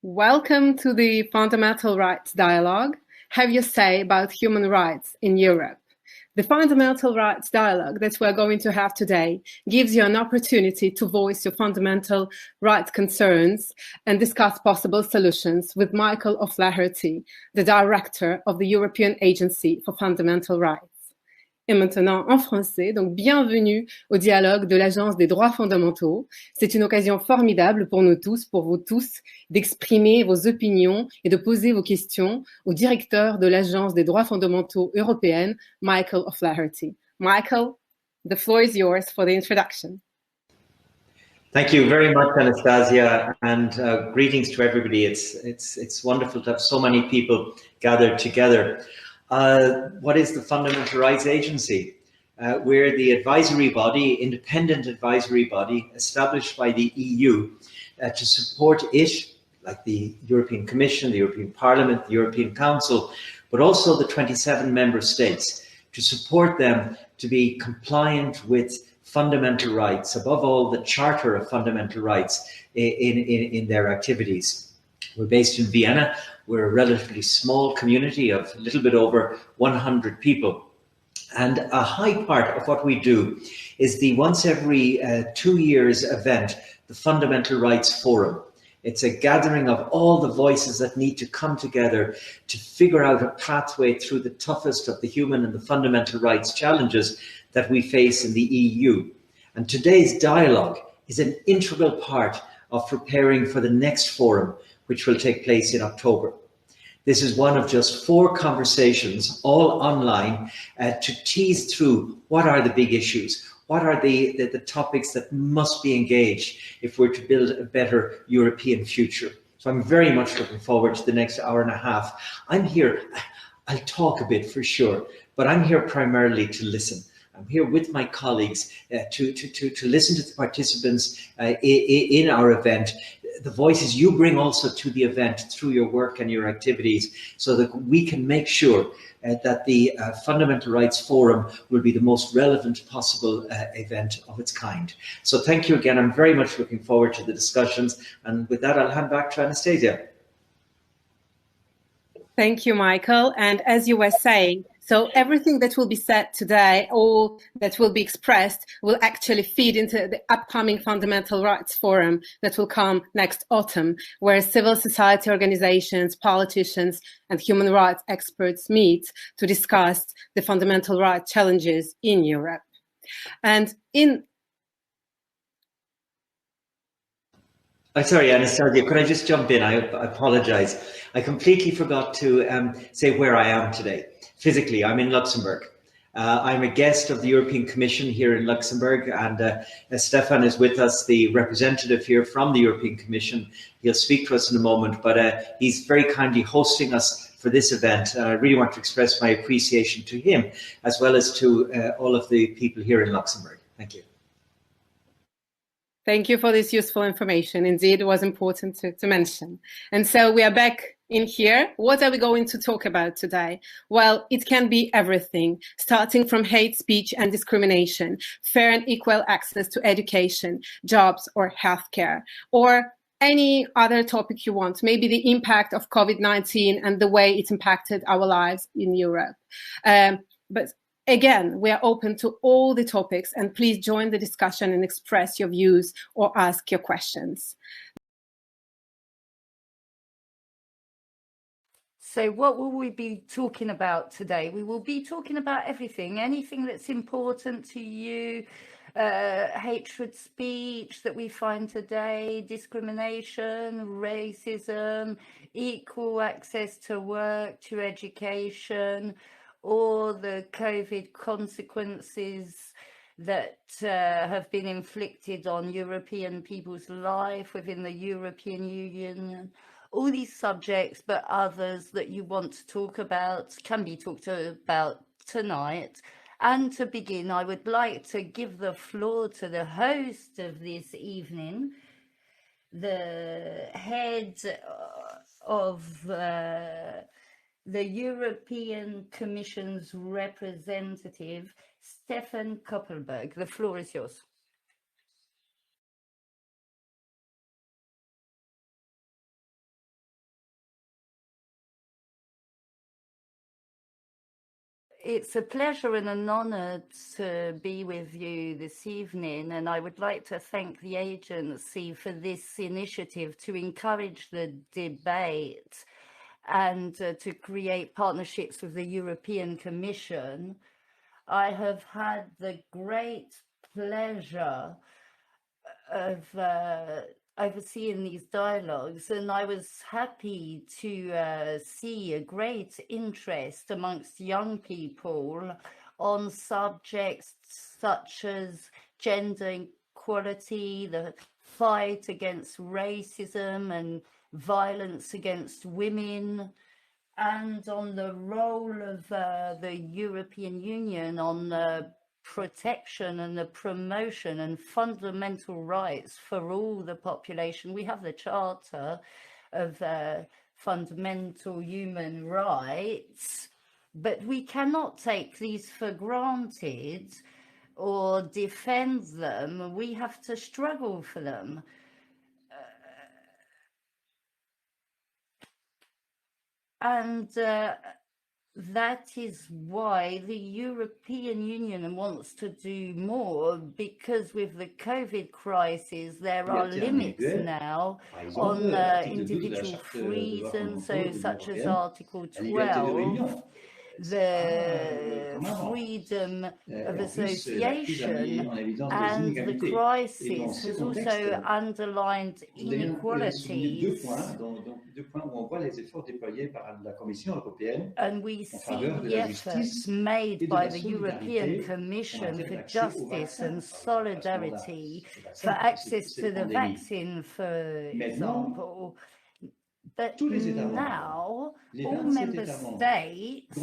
Welcome to the Fundamental Rights Dialogue. Have your say about human rights in Europe. The Fundamental Rights Dialogue that we're going to have today gives you an opportunity to voice your fundamental rights concerns and discuss possible solutions with Michael O'Flaherty, the Director of the European Agency for Fundamental Rights. Et maintenant en français, donc bienvenue au dialogue de l'Agence des droits fondamentaux. C'est une occasion formidable pour nous tous, pour vous tous, d'exprimer vos opinions et de poser vos questions au directeur de l'Agence des droits fondamentaux européenne, Michael O'Flaherty. Michael, the floor is yours for the introduction. Thank you very much, Anastasia, and greetings to everybody. It's wonderful to have so many people gathered together. What is the Fundamental Rights Agency? We're the advisory body, independent advisory body established by the EU to support it, like the European Commission, the European Parliament, the European Council, but also the 27 member states, to support them to be compliant with fundamental rights, above all the Charter of Fundamental Rights in their activities. We're based in Vienna. We're a relatively small community of a little bit over 100 people. And a high part of what we do is the once every 2 years event, the Fundamental Rights Forum. It's a gathering of all the voices that need to come together to figure out a pathway through the toughest of the human and the fundamental rights challenges that we face in the EU. And today's dialogue is an integral part of preparing for the next forum, which will take place in October. This is one of just 4 conversations, all online, to tease through what are the big issues, what are the topics that must be engaged if we're to build a better European future. So I'm very much looking forward to the next hour and a half. I'm here, I'll talk a bit for sure, but I'm here primarily to listen. I'm here with my colleagues to listen to the participants in our event, the voices you bring also to the event through your work and your activities, so that we can make sure that the Fundamental Rights Forum will be the most relevant possible event of its kind. So thank you again. I'm very much looking forward to the discussions. And with that, I'll hand back to Anastasia. Thank you, Michael. And as you were saying, so everything that will be said today, all that will be expressed, will actually feed into the upcoming Fundamental Rights Forum that will come next autumn, where civil society organizations, politicians, and human rights experts meet to discuss the fundamental rights challenges in Europe. And Sorry, Anastasia, could I just jump in? I apologize. I completely forgot to say where I am today. Physically, I'm in Luxembourg. I'm a guest of the European Commission here in Luxembourg, and Stefan is with us, the representative here from the European Commission. He'll speak to us in a moment, but he's very kindly hosting us for this event. I really want to express my appreciation to him, as well as to all of the people here in Luxembourg. Thank you. Thank you for this useful information. Indeed, it was important to mention. And so we are back in here. What are we going to talk about today? Well, it can be everything, starting from hate speech and discrimination, fair and equal access to education, jobs, or healthcare, or any other topic you want, maybe the impact of COVID-19 and the way it impacted our lives in Europe. But again, we are open to all the topics, and please join the discussion and express your views or ask your questions. So what will we be talking about today? We will be talking about everything, anything that's important to you, hatred speech that we find today, discrimination, racism, equal access to work, to education, or the COVID consequences that have been inflicted on European people's life within the European Union. All these subjects, but others that you want to talk about, can be talked about tonight. And to begin, I would like to give the floor to the host of this evening, the head of the European Commission's representative, Stefan Koppelberg. The floor is yours. It's a pleasure and an honor to be with you this evening, and I would like to thank the agency for this initiative to encourage the debate and to create partnerships with the European Commission. I have had the great pleasure of overseeing these dialogues, and I was happy to see a great interest amongst young people on subjects such as gender equality, the fight against racism and violence against women, and on the role of the European Union on the protection and the promotion and fundamental rights for all the population. We have the Charter of Fundamental Human Rights, but we cannot take these for granted or defend them. We have to struggle for them. And that is why the European Union wants to do more, because with the COVID crisis, there are limits now on individual freedoms, so such as Article 12, the freedom of association, and the crisis has also underlined inequalities. And we see the efforts made by the European Commission for justice and solidarity, for access to the vaccine, for example. But now, all member states,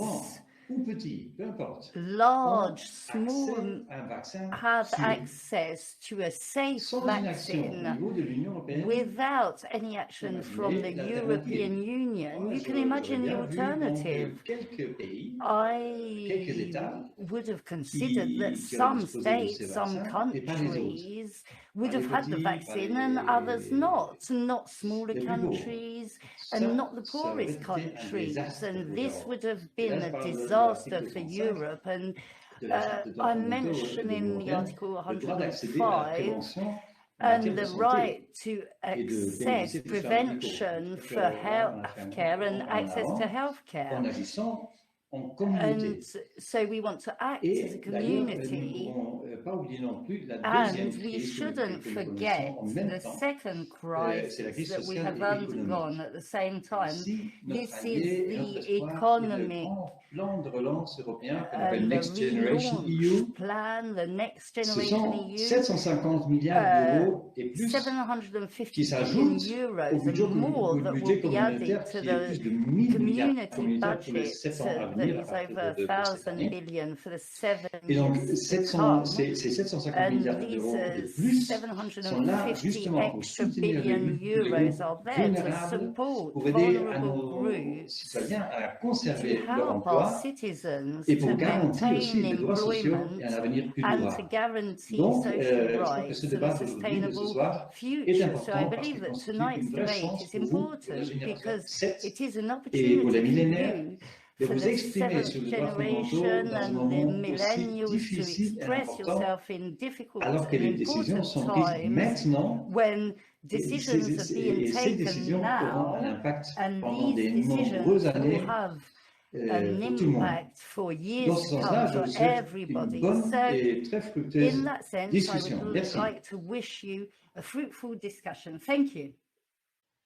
large, small, have access to a safe vaccine without any action from the European Union. You can imagine the alternative. I would have considered that some states, some countries would have had the vaccine and others not smaller countries and not the poorest countries. And this would have been a disaster for Europe. And I mentioned in the Article 105 and the right to access, prevention for healthcare and access to healthcare. And so we want to act as a community, and we shouldn't forget the second crisis that we have undergone at the same time. This is the economic and the relaunch plan, the Next Generation EU, 750 billion euros and more that will be added to the community budget that is over 1,000 billion for the 7 years to come. And these 750 extra billion euros are there to support vulnerable groups, to help our citizens to maintain employment and to guarantee social rights and a sustainable future. So I believe that tonight's debate is important because it is an opportunity for you, for the seventh generation and the millennials, to express yourself in difficult and important times when decisions are being taken now, and these decisions will have an impact for years to come for everybody. So in that sense, I would like to wish you a fruitful discussion. Thank you.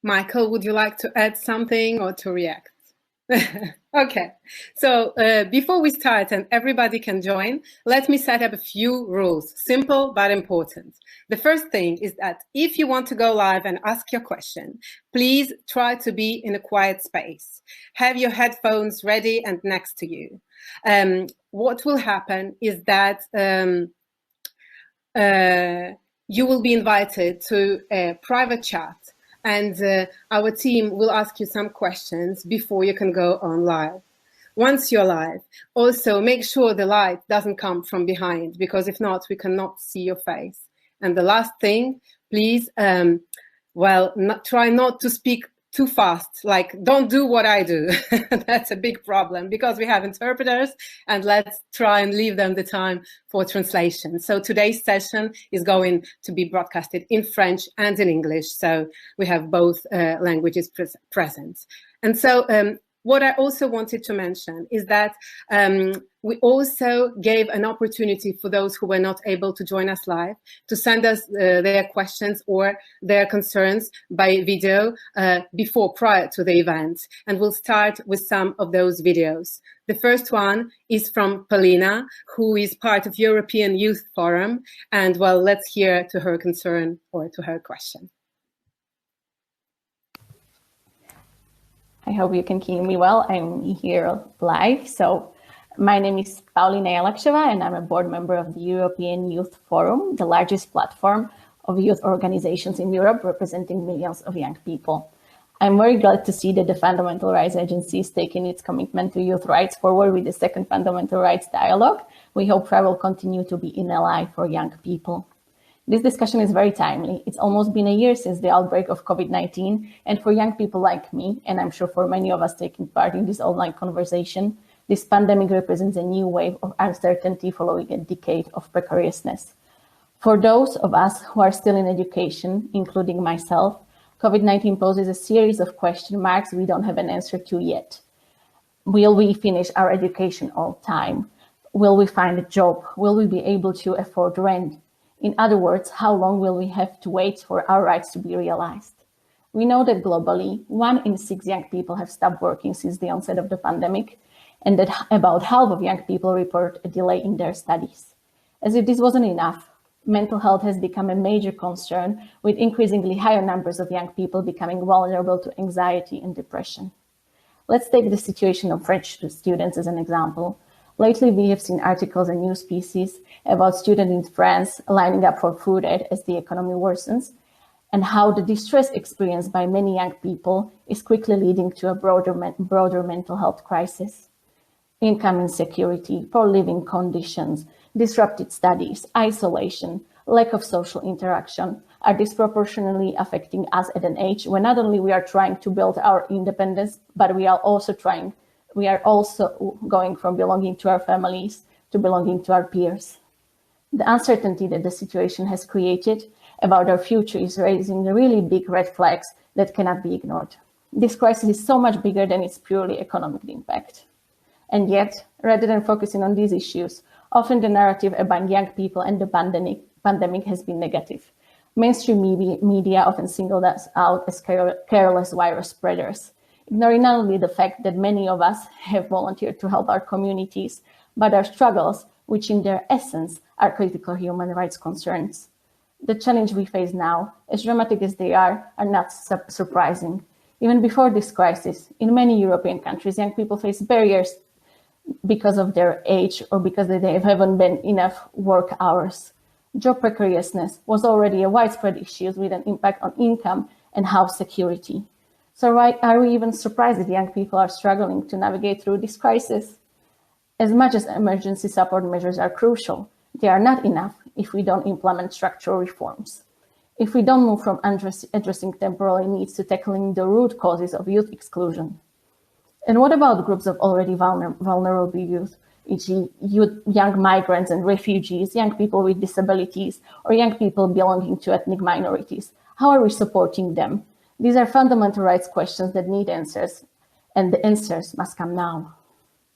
Michael, would you like to add something or to react? Okay, so before we start and everybody can join, let me set up a few rules, simple but important. The first thing is that if you want to go live and ask your question, please try to be in a quiet space. Have your headphones ready and next to you. What will happen is that you will be invited to a private chat, and our team will ask you some questions before you can go on live. Once you're live, also make sure the light doesn't come from behind, because if not, we cannot see your face. And the last thing, please, try not to speak too fast, like don't do what I do. That's a big problem because we have interpreters, and let's try and leave them the time for translation. So today's session is going to be broadcasted in French and in English, so we have both languages present. And so what I also wanted to mention is that we also gave an opportunity for those who were not able to join us live to send us their questions or their concerns by video prior to the event. And we'll start with some of those videos. The first one is from Polina, who is part of European Youth Forum. And well, let's hear to her concern or to her question. I hope you can hear me well. I'm here live. So my name is Paulina Yalaksheva, and I'm a board member of the European Youth Forum, the largest platform of youth organizations in Europe representing millions of young people. I'm very glad to see that the Fundamental Rights Agency is taking its commitment to youth rights forward with the second Fundamental Rights Dialogue. We hope FRA will continue to be an ally for young people. This discussion is very timely. It's almost been a year since the outbreak of COVID-19, and for young people like me, and I'm sure for many of us taking part in this online conversation, this pandemic represents a new wave of uncertainty following a decade of precariousness. For those of us who are still in education, including myself, COVID-19 poses a series of question marks we don't have an answer to yet. Will we finish our education on time? Will we find a job? Will we be able to afford rent? In other words, how long will we have to wait for our rights to be realized? We know that globally, 1 in 6 young people have stopped working since the onset of the pandemic, and that about half of young people report a delay in their studies. As if this wasn't enough, mental health has become a major concern, with increasingly higher numbers of young people becoming vulnerable to anxiety and depression. Let's take the situation of French students as an example. Lately, we have seen articles and news pieces about students in France lining up for food aid as the economy worsens, and how the distress experienced by many young people is quickly leading to a broader mental health crisis. Income insecurity, poor living conditions, disrupted studies, isolation, lack of social interaction are disproportionately affecting us at an age when not only we are trying to build our independence, but we are also going from belonging to our families to belonging to our peers. The uncertainty that the situation has created about our future is raising really big red flags that cannot be ignored. This crisis is so much bigger than its purely economic impact. And yet, rather than focusing on these issues, often the narrative about young people and the pandemic has been negative. Mainstream media often singled us out as careless virus spreaders, ignoring not only the fact that many of us have volunteered to help our communities, but our struggles, which in their essence are critical human rights concerns. The challenge we face now, as dramatic as they are not surprising. Even before this crisis, in many European countries, young people face barriers because of their age or because they haven't been enough work hours. Job precariousness was already a widespread issue with an impact on income and house security. So why are we even surprised that young people are struggling to navigate through this crisis? As much as emergency support measures are crucial, they are not enough if we don't implement structural reforms. If we don't move from addressing temporary needs to tackling the root causes of youth exclusion. And what about groups of already vulnerable youth, e.g. young migrants and refugees, young people with disabilities, or young people belonging to ethnic minorities? How are we supporting them? These are fundamental rights questions that need answers, and the answers must come now.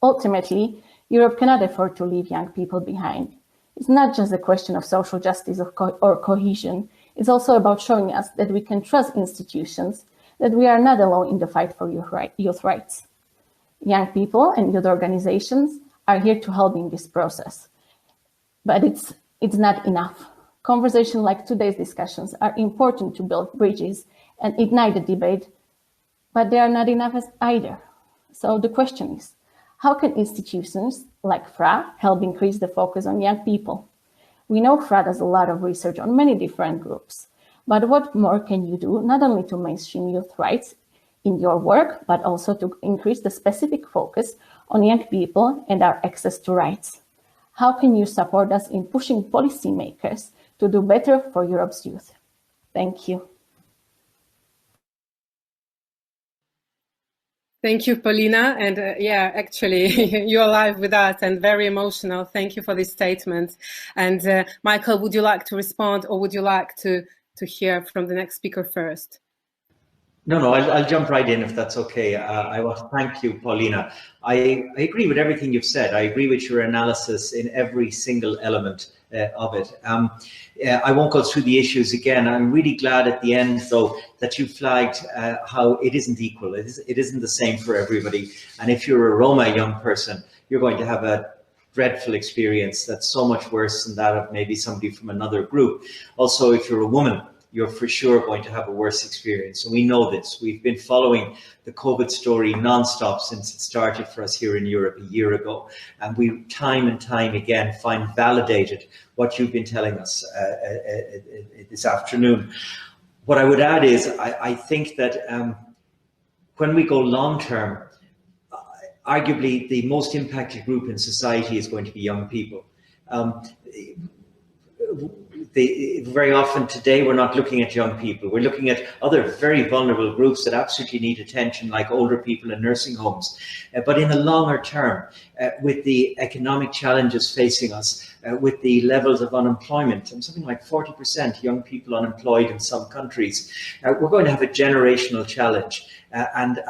Ultimately, Europe cannot afford to leave young people behind. It's not just a question of social justice or cohesion. It's also about showing us that we can trust institutions, that we are not alone in the fight for youth rights. Young people and youth organizations are here to help in this process. But it's not enough. Conversations like today's discussions are important to build bridges and ignite the debate, but they are not enough either. So the question is, how can institutions like FRA help increase the focus on young people? We know FRA does a lot of research on many different groups, but what more can you do, not only to mainstream youth rights in your work, but also to increase the specific focus on young people and our access to rights? How can you support us in pushing policymakers to do better for Europe's youth? Thank you. Thank you, Paulina. And yeah, actually, you're live with us and very emotional. Thank you for this statement. And Michael, would you like to respond, or would you like to hear from the next speaker first? No, I'll jump right in if that's okay. I want to thank you, Paulina. I agree with everything you've said. I agree with your analysis in every single element of it. I won't go through the issues again. I'm really glad at the end, though, that you flagged how it isn't equal. It isn't the same for everybody. And if you're a Roma young person, you're going to have a dreadful experience that's so much worse than that of maybe somebody from another group. Also, if you're a woman, you're for sure going to have a worse experience. And we know this. We've been following the COVID story non-stop since it started for us here in Europe a year ago. And we time and time again find validated what you've been telling us this afternoon. What I would add is I think that when we go long-term, arguably the most impacted group in society is going to be young people. Very often today, we're not looking at young people. We're looking at other very vulnerable groups that absolutely need attention, like older people in nursing homes. But in the longer term, with the economic challenges facing us, with the levels of unemployment, and something like 40% young people unemployed in some countries, we're going to have a generational challenge and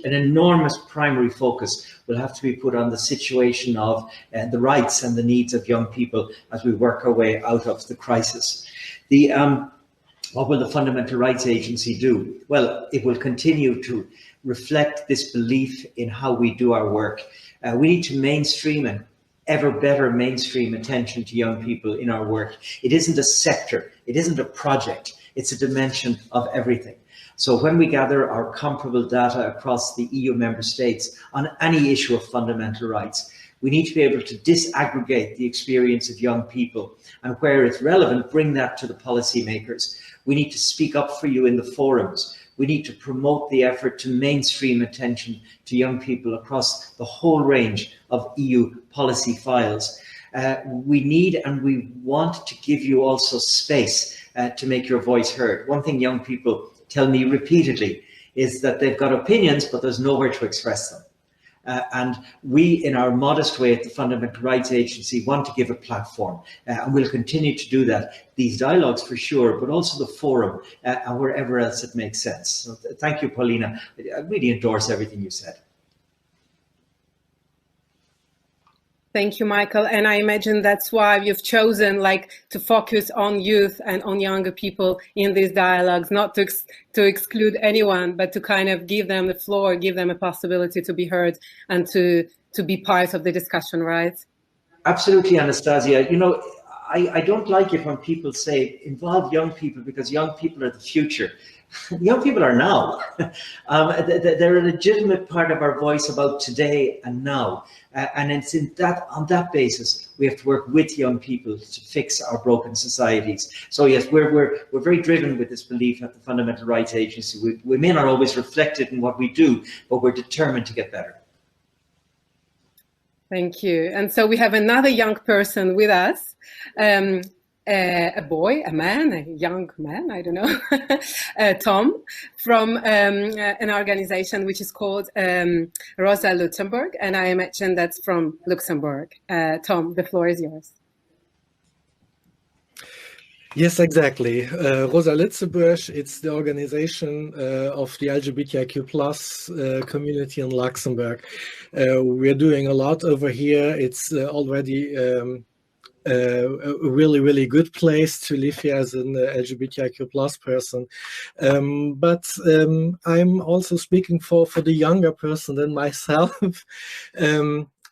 an enormous primary focus will have to be put on the situation of the rights and the needs of young people as we work our way out of the crisis. What will the Fundamental Rights Agency do? Well, it will continue to reflect this belief in how we do our work. We need to mainstream and ever better mainstream attention to young people in our work. It isn't a sector, it isn't a project, it's a dimension of everything. So when we gather our comparable data across the EU member states on any issue of fundamental rights, we need to be able to disaggregate the experience of young people, and where it's relevant, bring that to the policymakers. We need to speak up for you in the forums. We need to promote the effort to mainstream attention to young people across the whole range of EU policy files. We need and we want to give you also space to make your voice heard. One thing young people tell me repeatedly is that they've got opinions, but there's nowhere to express them. And we, in our modest way at the Fundamental Rights Agency, want to give a platform, and we'll continue to do that. These dialogues for sure, but also the forum and wherever else it makes sense. So thank you, Paulina. I really endorse everything you said. Thank you, Michael. And I imagine that's why you've chosen to focus on youth and on younger people in these dialogues, not to exclude anyone, but to kind of give them the floor, give them a possibility to be heard and to be part of the discussion, right? Absolutely, Anastasia. You know, I don't like it when people say involve young people because young people are the future. Young people are now. They're a legitimate part of our voice about today and now. And it's on that basis, we have to work with young people to fix our broken societies. So yes, we're very driven with this belief at the Fundamental Rights Agency. We may not always reflect it in what we do, but we're determined to get better. Thank you. And so we have another young person with us. A boy, a man, a young man, I don't know, Tom, from an organization which is called Rosa Luxemburg, and I imagine that's from Luxembourg. Tom, the floor is yours. Yes, exactly. Rosa Luxemburg, it's the organization of the LGBTIQ+ community in Luxembourg. We're doing a lot over here. It's already a really good place to live here as an LGBTIQ+ person. But I'm also speaking for the younger person than myself.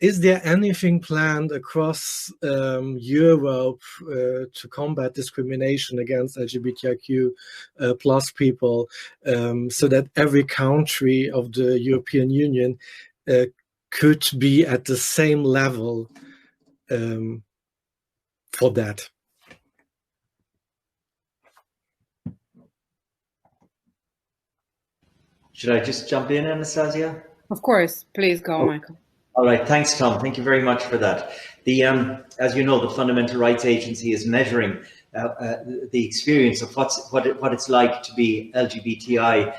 Is there anything planned across Europe to combat discrimination against LGBTIQ+ people, so that every country of the European Union could be at the same level for that? Should I just jump in, Anastasia? Of course, please go, Michael. All right, thanks, Tom. Thank you very much for that. As you know, the Fundamental Rights Agency is measuring the experience of what it's like to be LGBTI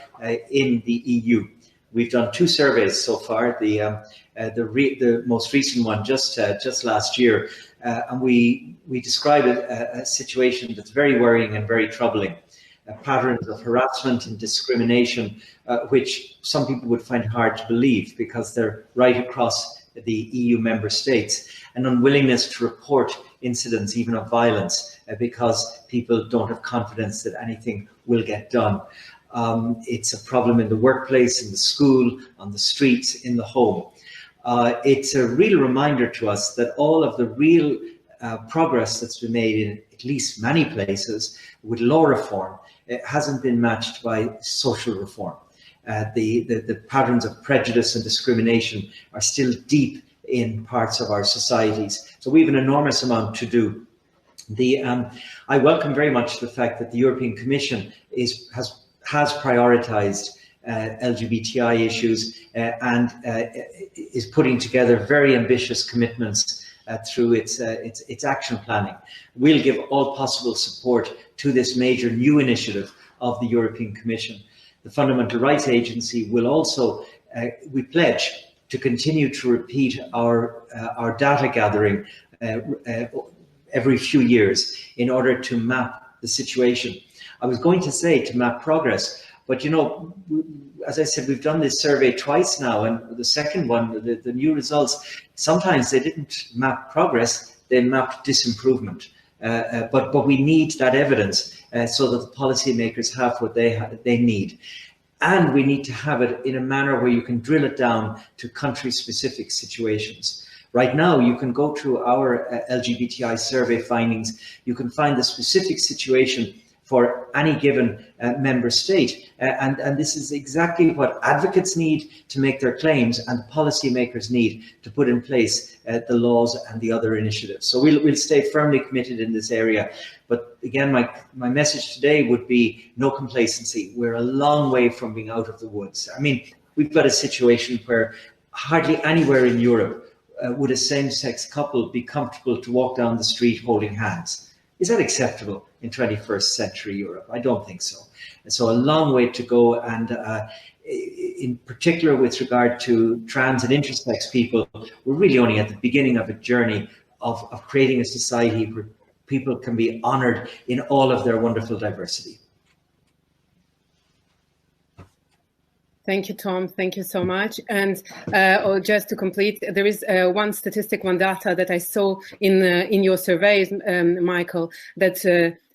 in the EU. we've done 2 surveys so far. The most recent one just last year, and we describe it a situation that's very worrying and very troubling. Patterns of harassment and discrimination, which some people would find hard to believe because they're right across the EU member states, an unwillingness to report incidents even of violence because people don't have confidence that anything will get done. It's a problem in the workplace, in the school, on the streets, in the home. It's a real reminder to us that all of the real progress that's been made in at least many places with law reform, it hasn't been matched by social reform. The patterns of prejudice and discrimination are still deep in parts of our societies. So we have an enormous amount to do. I welcome very much the fact that the European Commission has prioritised LGBTI issues and is putting together very ambitious commitments through its action planning. We'll give all possible support to this major new initiative of the European Commission. The Fundamental Rights Agency will also, we pledge to continue to repeat our data gathering every few years in order to map the situation. I was going to say to map progress, but you know, as I said, we've done this survey twice now, and the second one, the new results, sometimes they didn't map progress, they mapped disimprovement. But we need that evidence so that the policymakers have what they need. And we need to have it in a manner where you can drill it down to country-specific situations. Right now, you can go to our LGBTI survey findings, you can find the specific situation for any given member state. And this is exactly what advocates need to make their claims and policymakers need to put in place the laws and the other initiatives. So we'll stay firmly committed in this area. But again, my message today would be no complacency. We're a long way from being out of the woods. I mean, we've got a situation where hardly anywhere in Europe would a same-sex couple be comfortable to walk down the street holding hands. Is that acceptable in 21st century Europe? I don't think so. And so a long way to go, and in particular with regard to trans and intersex people, we're really only at the beginning of a journey of creating a society where people can be honoured in all of their wonderful diversity. Thank you, Tom. Thank you so much. And just to complete, there is one statistic, one data that I saw in your surveys, Michael, that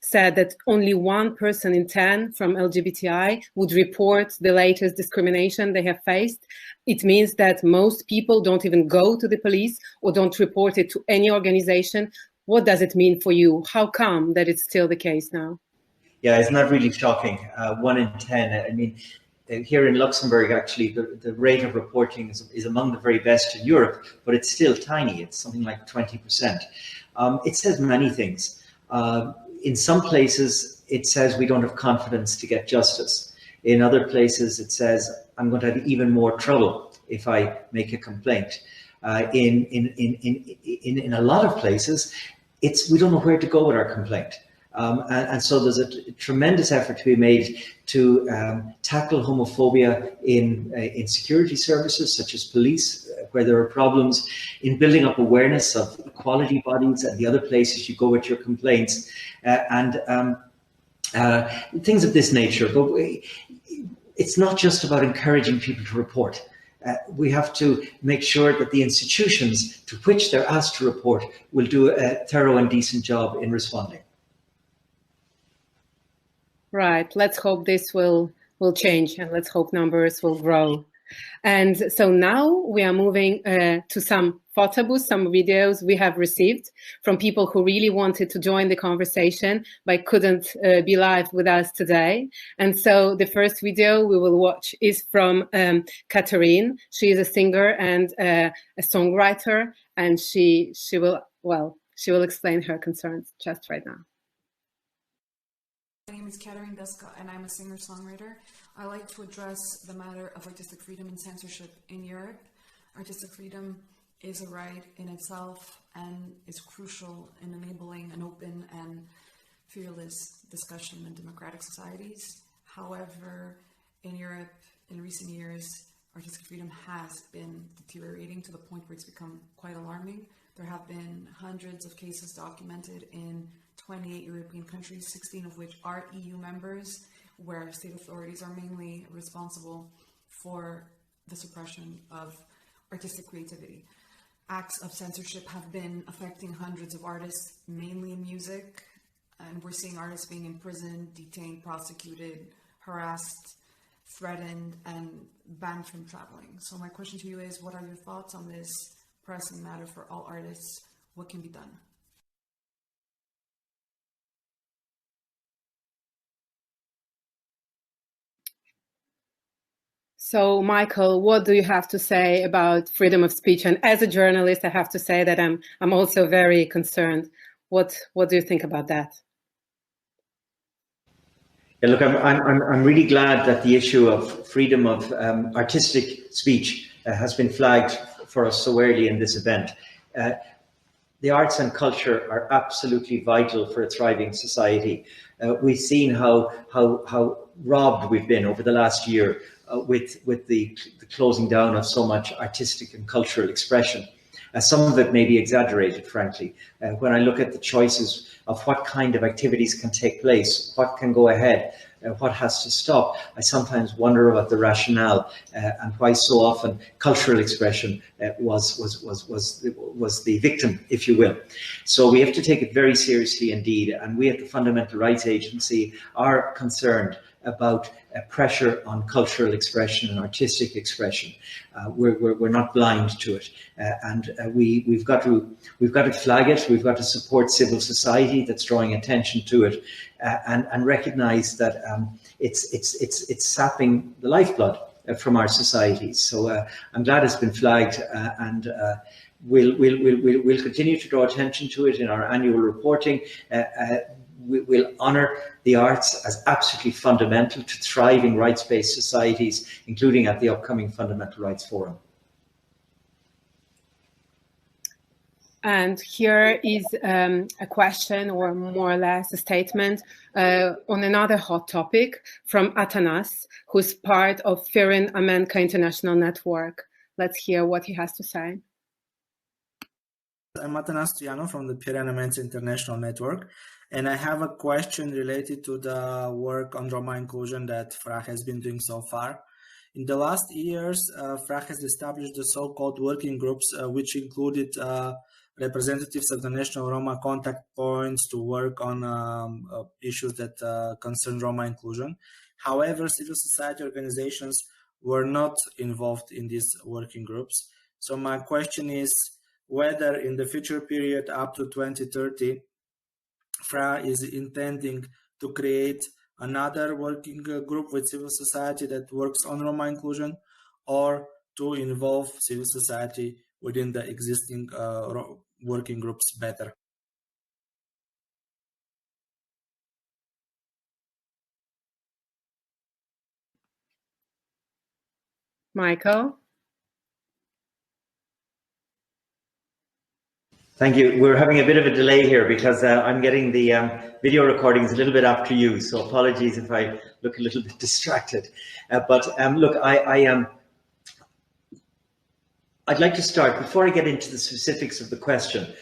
said that only 1 person in 10 from LGBTI would report the latest discrimination they have faced. It means that most people don't even go to the police or don't report it to any organization. What does it mean for you? How come that it's still the case now? Yeah, isn't that really shocking? 1 in 10. I mean, here in Luxembourg, actually, the rate of reporting is among the very best in Europe, but it's still tiny. It's something like 20%. It says many things. In some places, it says we don't have confidence to get justice. In other places, it says I'm going to have even more trouble if I make a complaint. In a lot of places, we don't know where to go with our complaint. And so there's a tremendous effort to be made to tackle homophobia in security services such as police, where there are problems, in building up awareness of equality bodies and the other places you go with your complaints, and things of this nature. But it's not just about encouraging people to report. We have to make sure that the institutions to which they're asked to report will do a thorough and decent job in responding. Right. Let's hope this will change, and let's hope numbers will grow. And so now we are moving to some photos, some videos we have received from people who really wanted to join the conversation but couldn't be live with us today. And so the first video we will watch is from Catherine. She is a singer and a songwriter, and she will explain her concerns just right now. My name is Catherine Deska, and I'm a singer-songwriter. I like to address the matter of artistic freedom and censorship in Europe. Artistic freedom is a right in itself and is crucial in enabling an open and fearless discussion in democratic societies. However, in Europe, in recent years, artistic freedom has been deteriorating to the point where it's become quite alarming. There have been hundreds of cases documented in 28 European countries, 16 of which are EU members, where state authorities are mainly responsible for the suppression of artistic creativity. Acts of censorship have been affecting hundreds of artists, mainly in music, and we're seeing artists being imprisoned, detained, prosecuted, harassed, threatened, and banned from traveling. So my question to you is, what are your thoughts on this pressing matter for all artists? What can be done? So, Michael, what do you have to say about freedom of speech? And as a journalist, I have to say that I'm also very concerned. What do you think about that? Yeah, look, I'm really glad that the issue of freedom of artistic speech has been flagged for us so early in this event. The arts and culture are absolutely vital for a thriving society. We've seen how robbed we've been over the last year with the closing down of so much artistic and cultural expression. Some of it may be exaggerated, frankly. When I look at the choices of what kind of activities can take place, what can go ahead, what has to stop, I sometimes wonder about the rationale and why so often cultural expression was the victim, if you will. So we have to take it very seriously indeed, and we at the Fundamental Rights Agency are concerned about pressure on cultural expression and artistic expression. We're not blind to it, and we've got to flag it. We've got to support civil society that's drawing attention to it, and recognise that it's sapping the lifeblood from our societies. So I'm glad it's been flagged, and we'll continue to draw attention to it in our annual reporting. We'll honour the arts as absolutely fundamental to thriving rights-based societies, including at the upcoming Fundamental Rights Forum. And here is a question, or more or less a statement, on another hot topic from Atanas, who's part of Firin Amenka International Network. Let's hear what he has to say. I'm Atanas Stoianov from the Firin Amenka International Network, and I have a question related to the work on Roma inclusion that FRA has been doing so far. In the last years, FRA has established the so-called working groups, which included representatives of the national Roma contact points to work on issues that concern Roma inclusion. However, civil society organizations were not involved in these working groups. So my question is whether in the future period up to 2030, FRA is intending to create another working group with civil society that works on Roma inclusion, or to involve civil society within the existing working groups better. Michael? Thank you. We're having a bit of a delay here because I'm getting the video recordings a little bit after you, so apologies if I look a little bit distracted. But look, I'd like to start, before I get into the specifics of the question,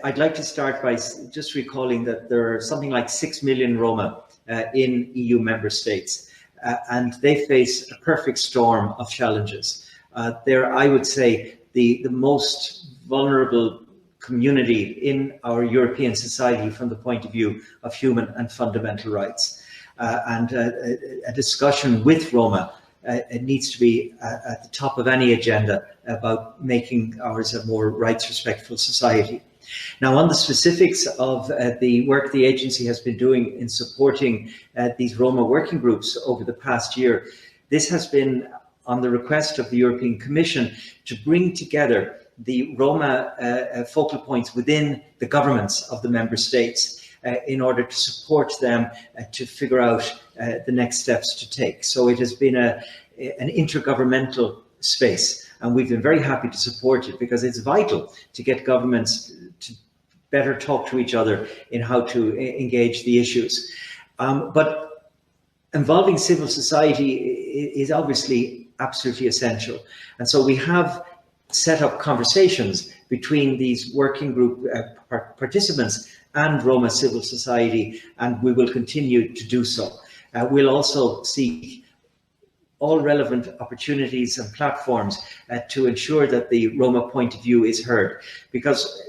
I'd like to start by just recalling that there are something like 6 million Roma in EU member states, and they face a perfect storm of challenges. They're, I would say, the most vulnerable community in our European society from the point of view of human and fundamental rights. And a discussion with Roma it needs to be at the top of any agenda about making ours a more rights-respectful society. Now, on the specifics of the work the agency has been doing in supporting these Roma working groups over the past year, this has been on the request of the European Commission to bring together the Roma focal points within the governments of the member states in order to support them to figure out the next steps to take. So it has been an intergovernmental space, and we've been very happy to support it because it's vital to get governments to better talk to each other in how to engage the issues. But involving civil society is obviously absolutely essential. And so we have set up conversations between these working group participants and Roma civil society, and we will continue to do so. We'll also seek all relevant opportunities and platforms to ensure that the Roma point of view is heard, because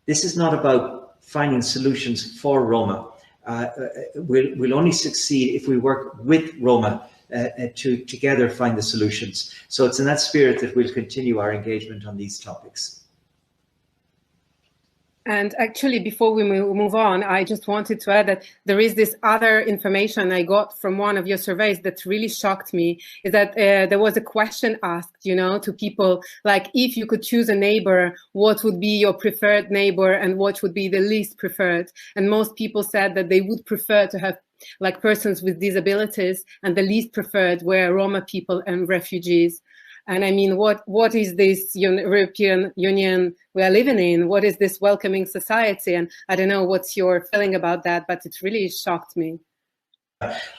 this is not about finding solutions for Roma. We'll only succeed if we work with Roma to together find the solutions. So it's in that spirit that we'll continue our engagement on these topics. And actually, before we move on, I just wanted to add that there is this other information I got from one of your surveys that really shocked me, is that there was a question asked, to people, like, if you could choose a neighbor, what would be your preferred neighbor and what would be the least preferred? And most people said that they would prefer to have like persons with disabilities, and the least preferred were Roma people and refugees. And I mean, what is this European Union we are living in? What is this welcoming society? And I don't know what's your feeling about that, but it really shocked me.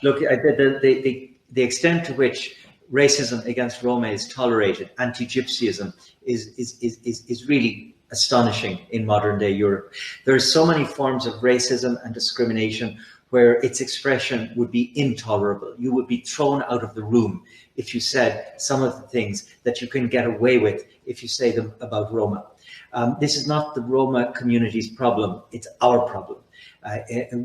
Look, the extent to which racism against Roma is tolerated, anti-Gypsyism, is really astonishing in modern day Europe. There are so many forms of racism and discrimination where its expression would be intolerable. You would be thrown out of the room if you said some of the things that you can get away with if you say them about Roma. This is not the Roma community's problem, it's our problem.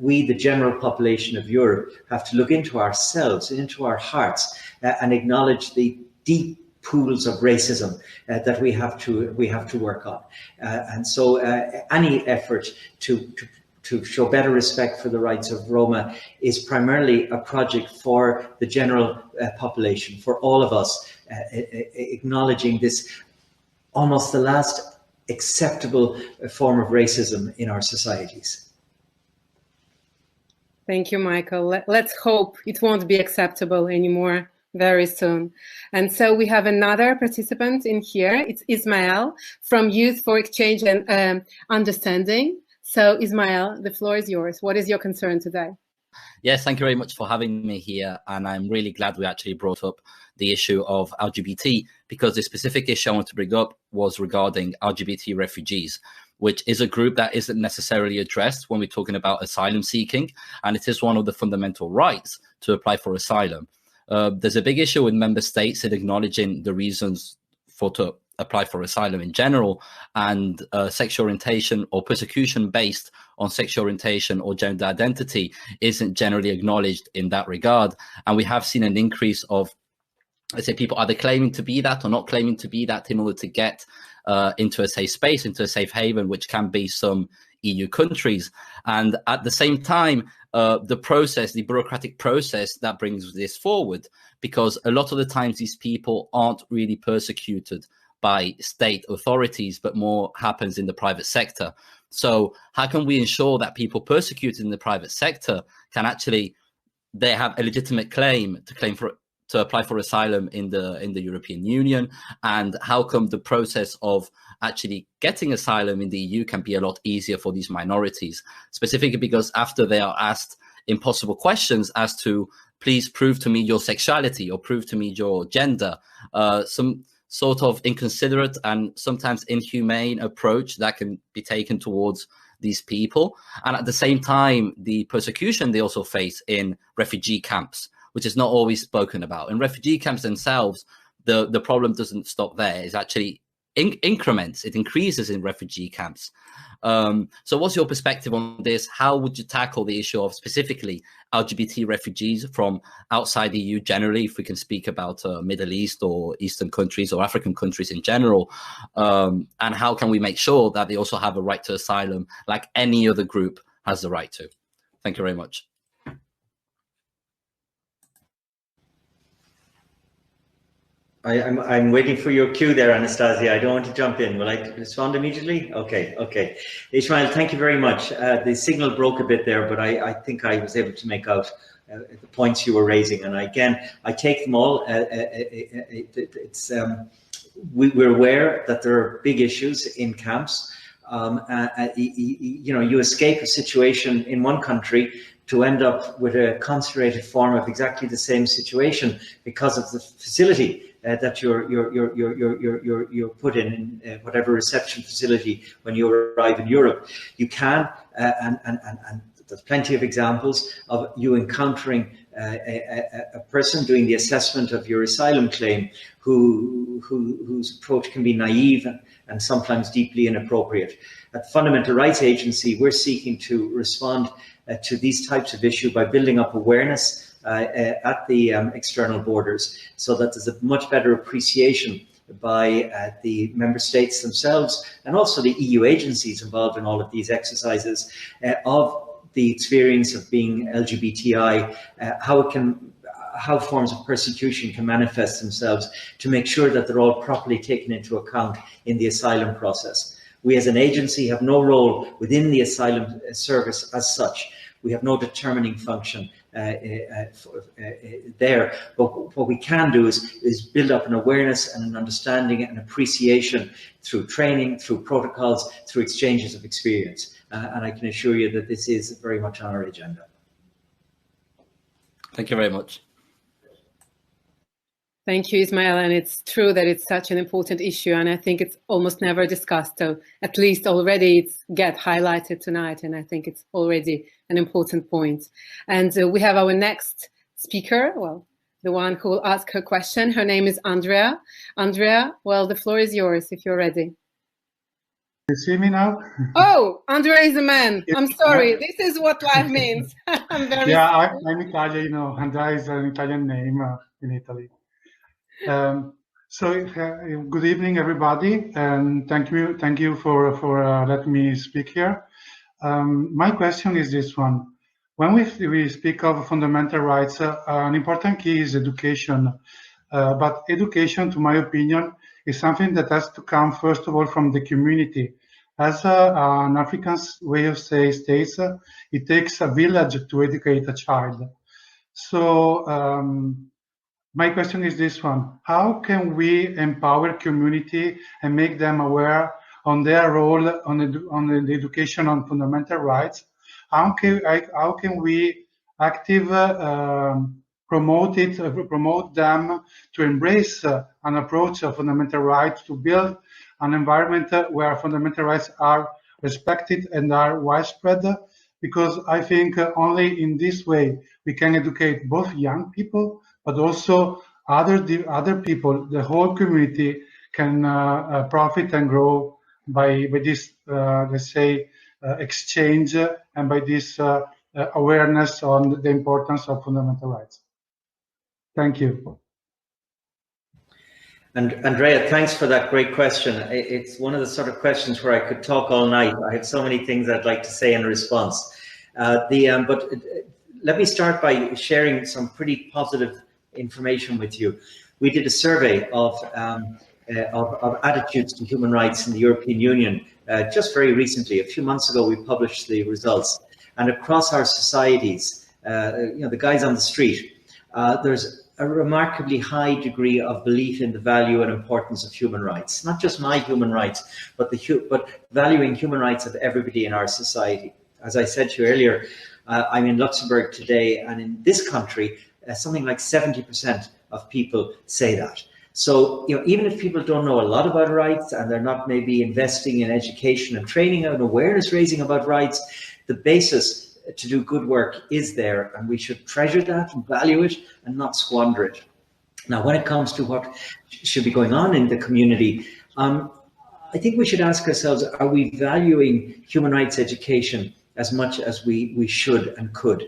We, the general population of Europe, have to look into ourselves, into our hearts, and acknowledge the deep pools of racism that we have to work on. And so any effort to show better respect for the rights of Roma is primarily a project for the general population, for all of us, acknowledging this almost the last acceptable form of racism in our societies. Thank you, Michael. Let's hope it won't be acceptable anymore very soon. And so we have another participant in here. It's Ismael from Youth for Exchange and Understanding. So Ismael, the floor is yours. What is your concern today? Yes, thank you very much for having me here. And I'm really glad we actually brought up the issue of LGBT, because the specific issue I want to bring up was regarding Lgbt refugees, which is a group that isn't necessarily addressed when we're talking about asylum seeking. And it is one of the fundamental rights to apply for asylum. There's a big issue with member states in acknowledging the reasons to apply for asylum in general, and sexual orientation or persecution based on sexual orientation or gender identity isn't generally acknowledged in that regard. And we have seen an increase of, let's say, people either claiming to be that or not claiming to be that in order to get into a safe space, into a safe haven, which can be some EU countries. And at the same time, the bureaucratic process that brings this forward, because a lot of the times these people aren't really persecuted by state authorities, but more happens in the private sector. So how can we ensure that people persecuted in the private sector can actually, they have a legitimate claim to apply for asylum in the European Union? And how come the process of actually getting asylum in the EU can be a lot easier for these minorities, specifically because after they are asked impossible questions as to, please prove to me your sexuality or prove to me your gender, some sort of inconsiderate and sometimes inhumane approach that can be taken towards these people. And at the same time, the persecution they also face in refugee camps, which is not always spoken about. In refugee camps themselves, the problem doesn't stop there. It's actually increments, it increases in refugee camps. So what's your perspective on this? How would you tackle the issue of specifically LGBT refugees from outside the EU generally, if we can speak about Middle East or Eastern countries or African countries in general? And how can we make sure that they also have a right to asylum like any other group has the right to? Thank you very much. I'm waiting for your cue there, Anastasia. I don't want to jump in. Will I respond immediately? Okay. Ishmael, thank you very much. The signal broke a bit there, but I think I was able to make out the points you were raising. And again, I take them all. We're aware that there are big issues in camps. You escape a situation in one country to end up with a concentrated form of exactly the same situation because of the facility that you're put in whatever reception facility when you arrive in Europe. You can, and there's plenty of examples of you encountering a person doing the assessment of your asylum claim whose approach can be naive and sometimes deeply inappropriate. At the Fundamental Rights Agency, we're seeking to respond to these types of issues by building up awareness at the external borders, so that there's a much better appreciation by the member states themselves and also the EU agencies involved in all of these exercises of the experience of being LGBTI, how forms of persecution can manifest themselves, to make sure that they're all properly taken into account in the asylum process. We as an agency have no role within the asylum service as such. We have no determining function there, but what we can do is build up an awareness and an understanding and appreciation through training, through protocols, through exchanges of experience. And I can assure you that this is very much on our agenda. Thank you very much. Thank you, Ismail. And it's true that it's such an important issue, and I think it's almost never discussed. So at least already it's get highlighted tonight, and I think it's already an important point. And we have our next speaker, well, the one who will ask her question. Her name is Andrea. Andrea, well, the floor is yours if you're ready. You see me now? Oh, Andrea is a man. I'm sorry. This is what life means. I'm very sorry. I'm Italian, you know. Andrea is an Italian name in Italy. Good evening, everybody, and thank you for letting me speak here. My question is this one: when we speak of fundamental rights, an important key is education. But education, to my opinion, is something that has to come first of all from the community. As an African way of saying states, it takes a village to educate a child. So my question is this one: how can we empower community and make them aware on their role on the education on fundamental rights? How can we promote them to embrace an approach of fundamental rights, to build an environment where fundamental rights are respected and are widespread? Because I think only in this way we can educate both young people, but also other people. The whole community can profit and grow by this, let's say, exchange, and by this awareness on the importance of fundamental rights. Thank you. And Andrea, thanks for that great question. It's one of the sort of questions where I could talk all night. I have so many things I'd like to say in response. But let me start by sharing some pretty positive information with you. We did a survey of attitudes to human rights in the European Union just very recently. A few months ago, we published the results. And across our societies, the guys on the street, there's a remarkably high degree of belief in the value and importance of human rights. Not just my human rights, but valuing human rights of everybody in our society. As I said to you earlier, I'm in Luxembourg today, and in this country, something like 70% of people say that. So, even if people don't know a lot about rights and they're not maybe investing in education and training and awareness raising about rights, the basis to do good work is there, and we should treasure that and value it and not squander it. Now, when it comes to what should be going on in the community, I think we should ask ourselves, are we valuing human rights education as much as we should and could?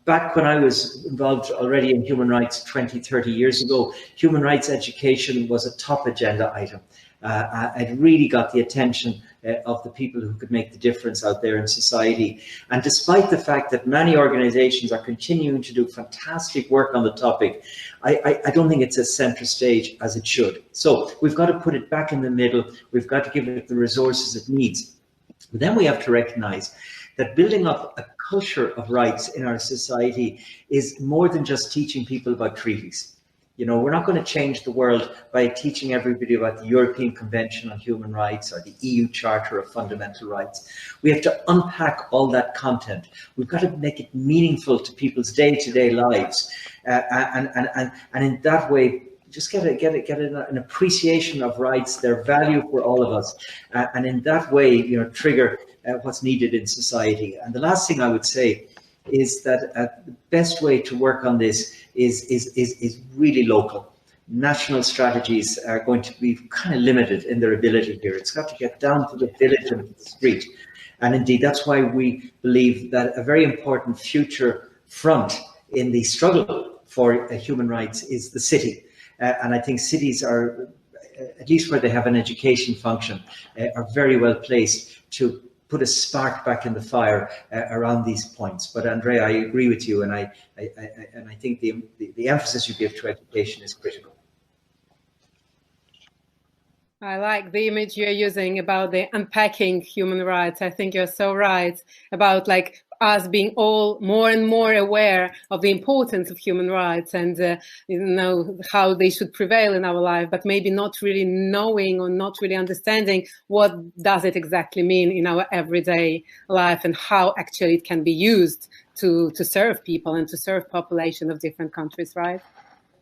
Back when I was involved already in human rights 20, 30 years ago, human rights education was a top agenda item. It really got the attention of the people who could make the difference out there in society. And despite the fact that many organizations are continuing to do fantastic work on the topic, I don't think it's as center stage as it should. So we've got to put it back in the middle. We've got to give it the resources it needs. But then we have to recognize that building up a culture of rights in our society is more than just teaching people about treaties. You know, we're not going to change the world by teaching everybody about the European Convention on Human Rights or the EU Charter of Fundamental Rights. We have to unpack all that content. We've got to make it meaningful to people's day-to-day lives, and in that way, just get an appreciation of rights, their value for all of us, and in that way, you know, trigger what's needed in society. And the last thing I would say is that the best way to work on this is really local. National strategies are going to be kind of limited in their ability here. It's got to get down to the village and the street. And indeed, that's why we believe that a very important future front in the struggle for human rights is the city. And I think cities are, at least where they have an education function, are very well placed to put a spark back in the fire around these points. But Andrea, I agree with you, and I think the emphasis you give to education is critical. I like the image you're using about the unpacking human rights. I think you're so right about like us being all more and more aware of the importance of human rights and you know how they should prevail in our life, but maybe not really knowing or not really understanding what does it exactly mean in our everyday life and how actually it can be used to serve people and to serve population of different countries, right?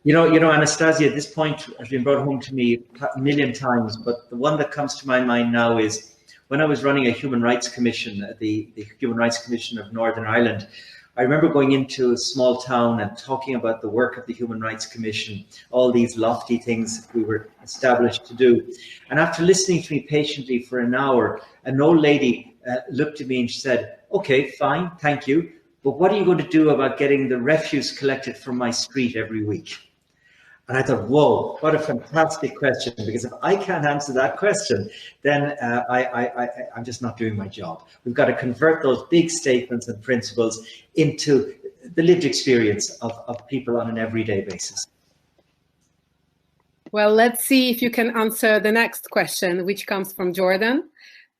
You know, Anastasia, this point has been brought home to me a million times, but the one that comes to my mind now is when I was running a human rights commission, the Human Rights Commission of Northern Ireland. I remember going into a small town and talking about the work of the Human Rights Commission, all these lofty things we were established to do. And after listening to me patiently for an hour, an old lady looked at me and she said, "Okay, fine, thank you. But what are you going to do about getting the refuse collected from my street every week?" And I thought, whoa, what a fantastic question, because if I can't answer that question, then I'm just not doing my job. We've got to convert those big statements and principles into the lived experience of people on an everyday basis. Well, let's see if you can answer the next question, which comes from Jordan.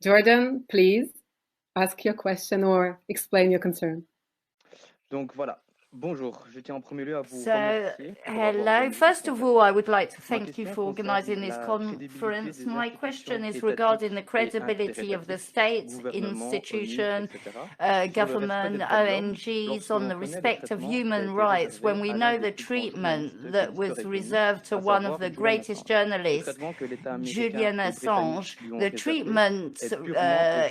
Jordan, please ask your question or explain your concern. Donc voilà. Bonjour, je tiens en premier lieu à vous remercier. Hello. First of all, I would like to thank you for organizing this conference. My question is regarding the credibility of the state, institution, government, ONGs on the respect of human rights when we know the treatment that was reserved to one of the greatest journalists, Julian Assange, the treatment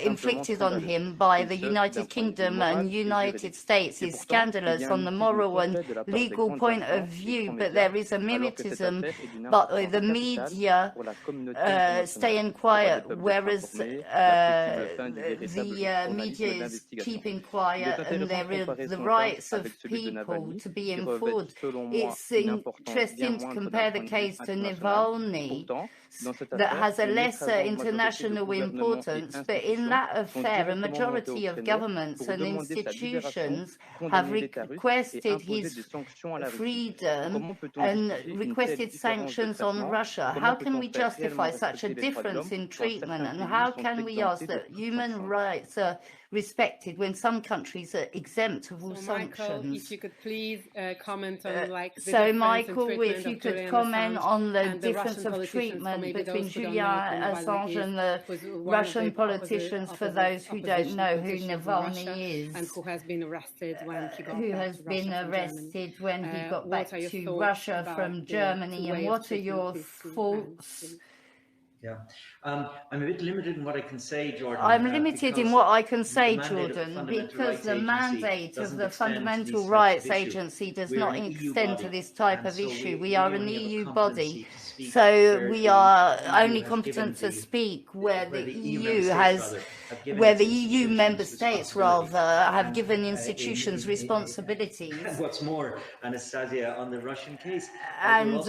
inflicted on him by the United Kingdom and United States is scandalous on the moral and legal point of view, but there is a mimetism, but the media staying quiet, wwhereas the media is keeping quiet, and there is the rights of people to be informed. It's interesting to compare the case to Navalny, that has a lesser international importance, but in that affair, a majority of governments and institutions have requested his freedom and requested sanctions on Russia. How can we justify such a difference in treatment, and how can we ask that human rights are respected when some countries are exempt of all sanctions? Michael, if you could please comment on like the so Michael, if you could comment on the difference of treatment between Julian Assange and the Russian politicians, for those who don't know who Navalny is, and who has been arrested when he got back to Russia from Germany, and what are your thoughts? Yeah, I'm a bit limited in what I can say, Jordan. I'm limited in what I can say, Jordan, because the mandate of the Fundamental Rights Agency does not extend to this type of issue. We are an EU body, so we are only competent to speak where the EU member states rather have given institutions responsibilities. And what's more, Anastasia, on the Russian case, and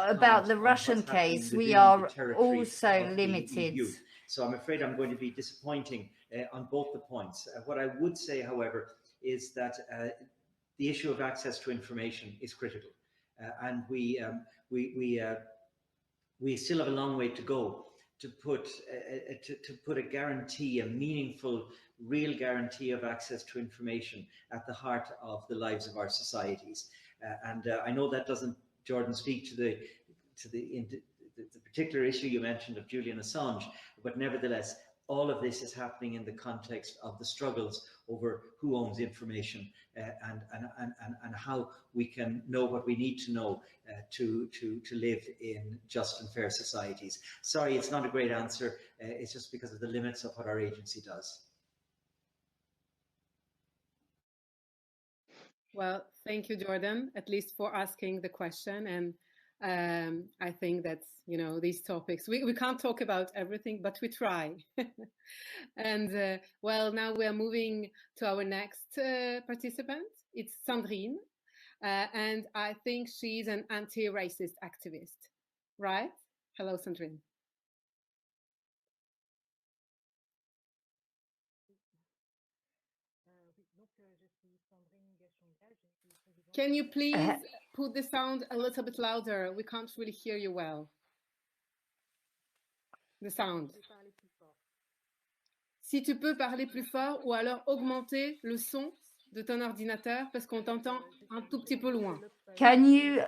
about the Russian case, we are also limited. So I'm afraid I'm going to be disappointing on both the points. What I would say, however, is that the issue of access to information is critical, and we still have a long way to go to put a guarantee, a meaningful, real guarantee of access to information at the heart of the lives of our societies. And I know that doesn't Jordan, speak to the particular issue you mentioned of Julian Assange, but nevertheless, all of this is happening in the context of the struggles over who owns information and how we can know what we need to know to live in just and fair societies. Sorry, it's not a great answer. It's just because of the limits of what our agency does. Well, thank you, Jordan, at least for asking the question. And I think that's, these topics, we can't talk about everything, but we try. And well, now we are moving to our next participant. It's Sandrine. And I think she's an anti-racist activist, right? Hello, Sandrine. Can you please put the sound a little bit louder? We can't really hear you well. The sound. Si tu peux parler plus fort ou alors augmenter le son de ton ordinateur parce qu'on t'entend un tout petit peu loin. Can you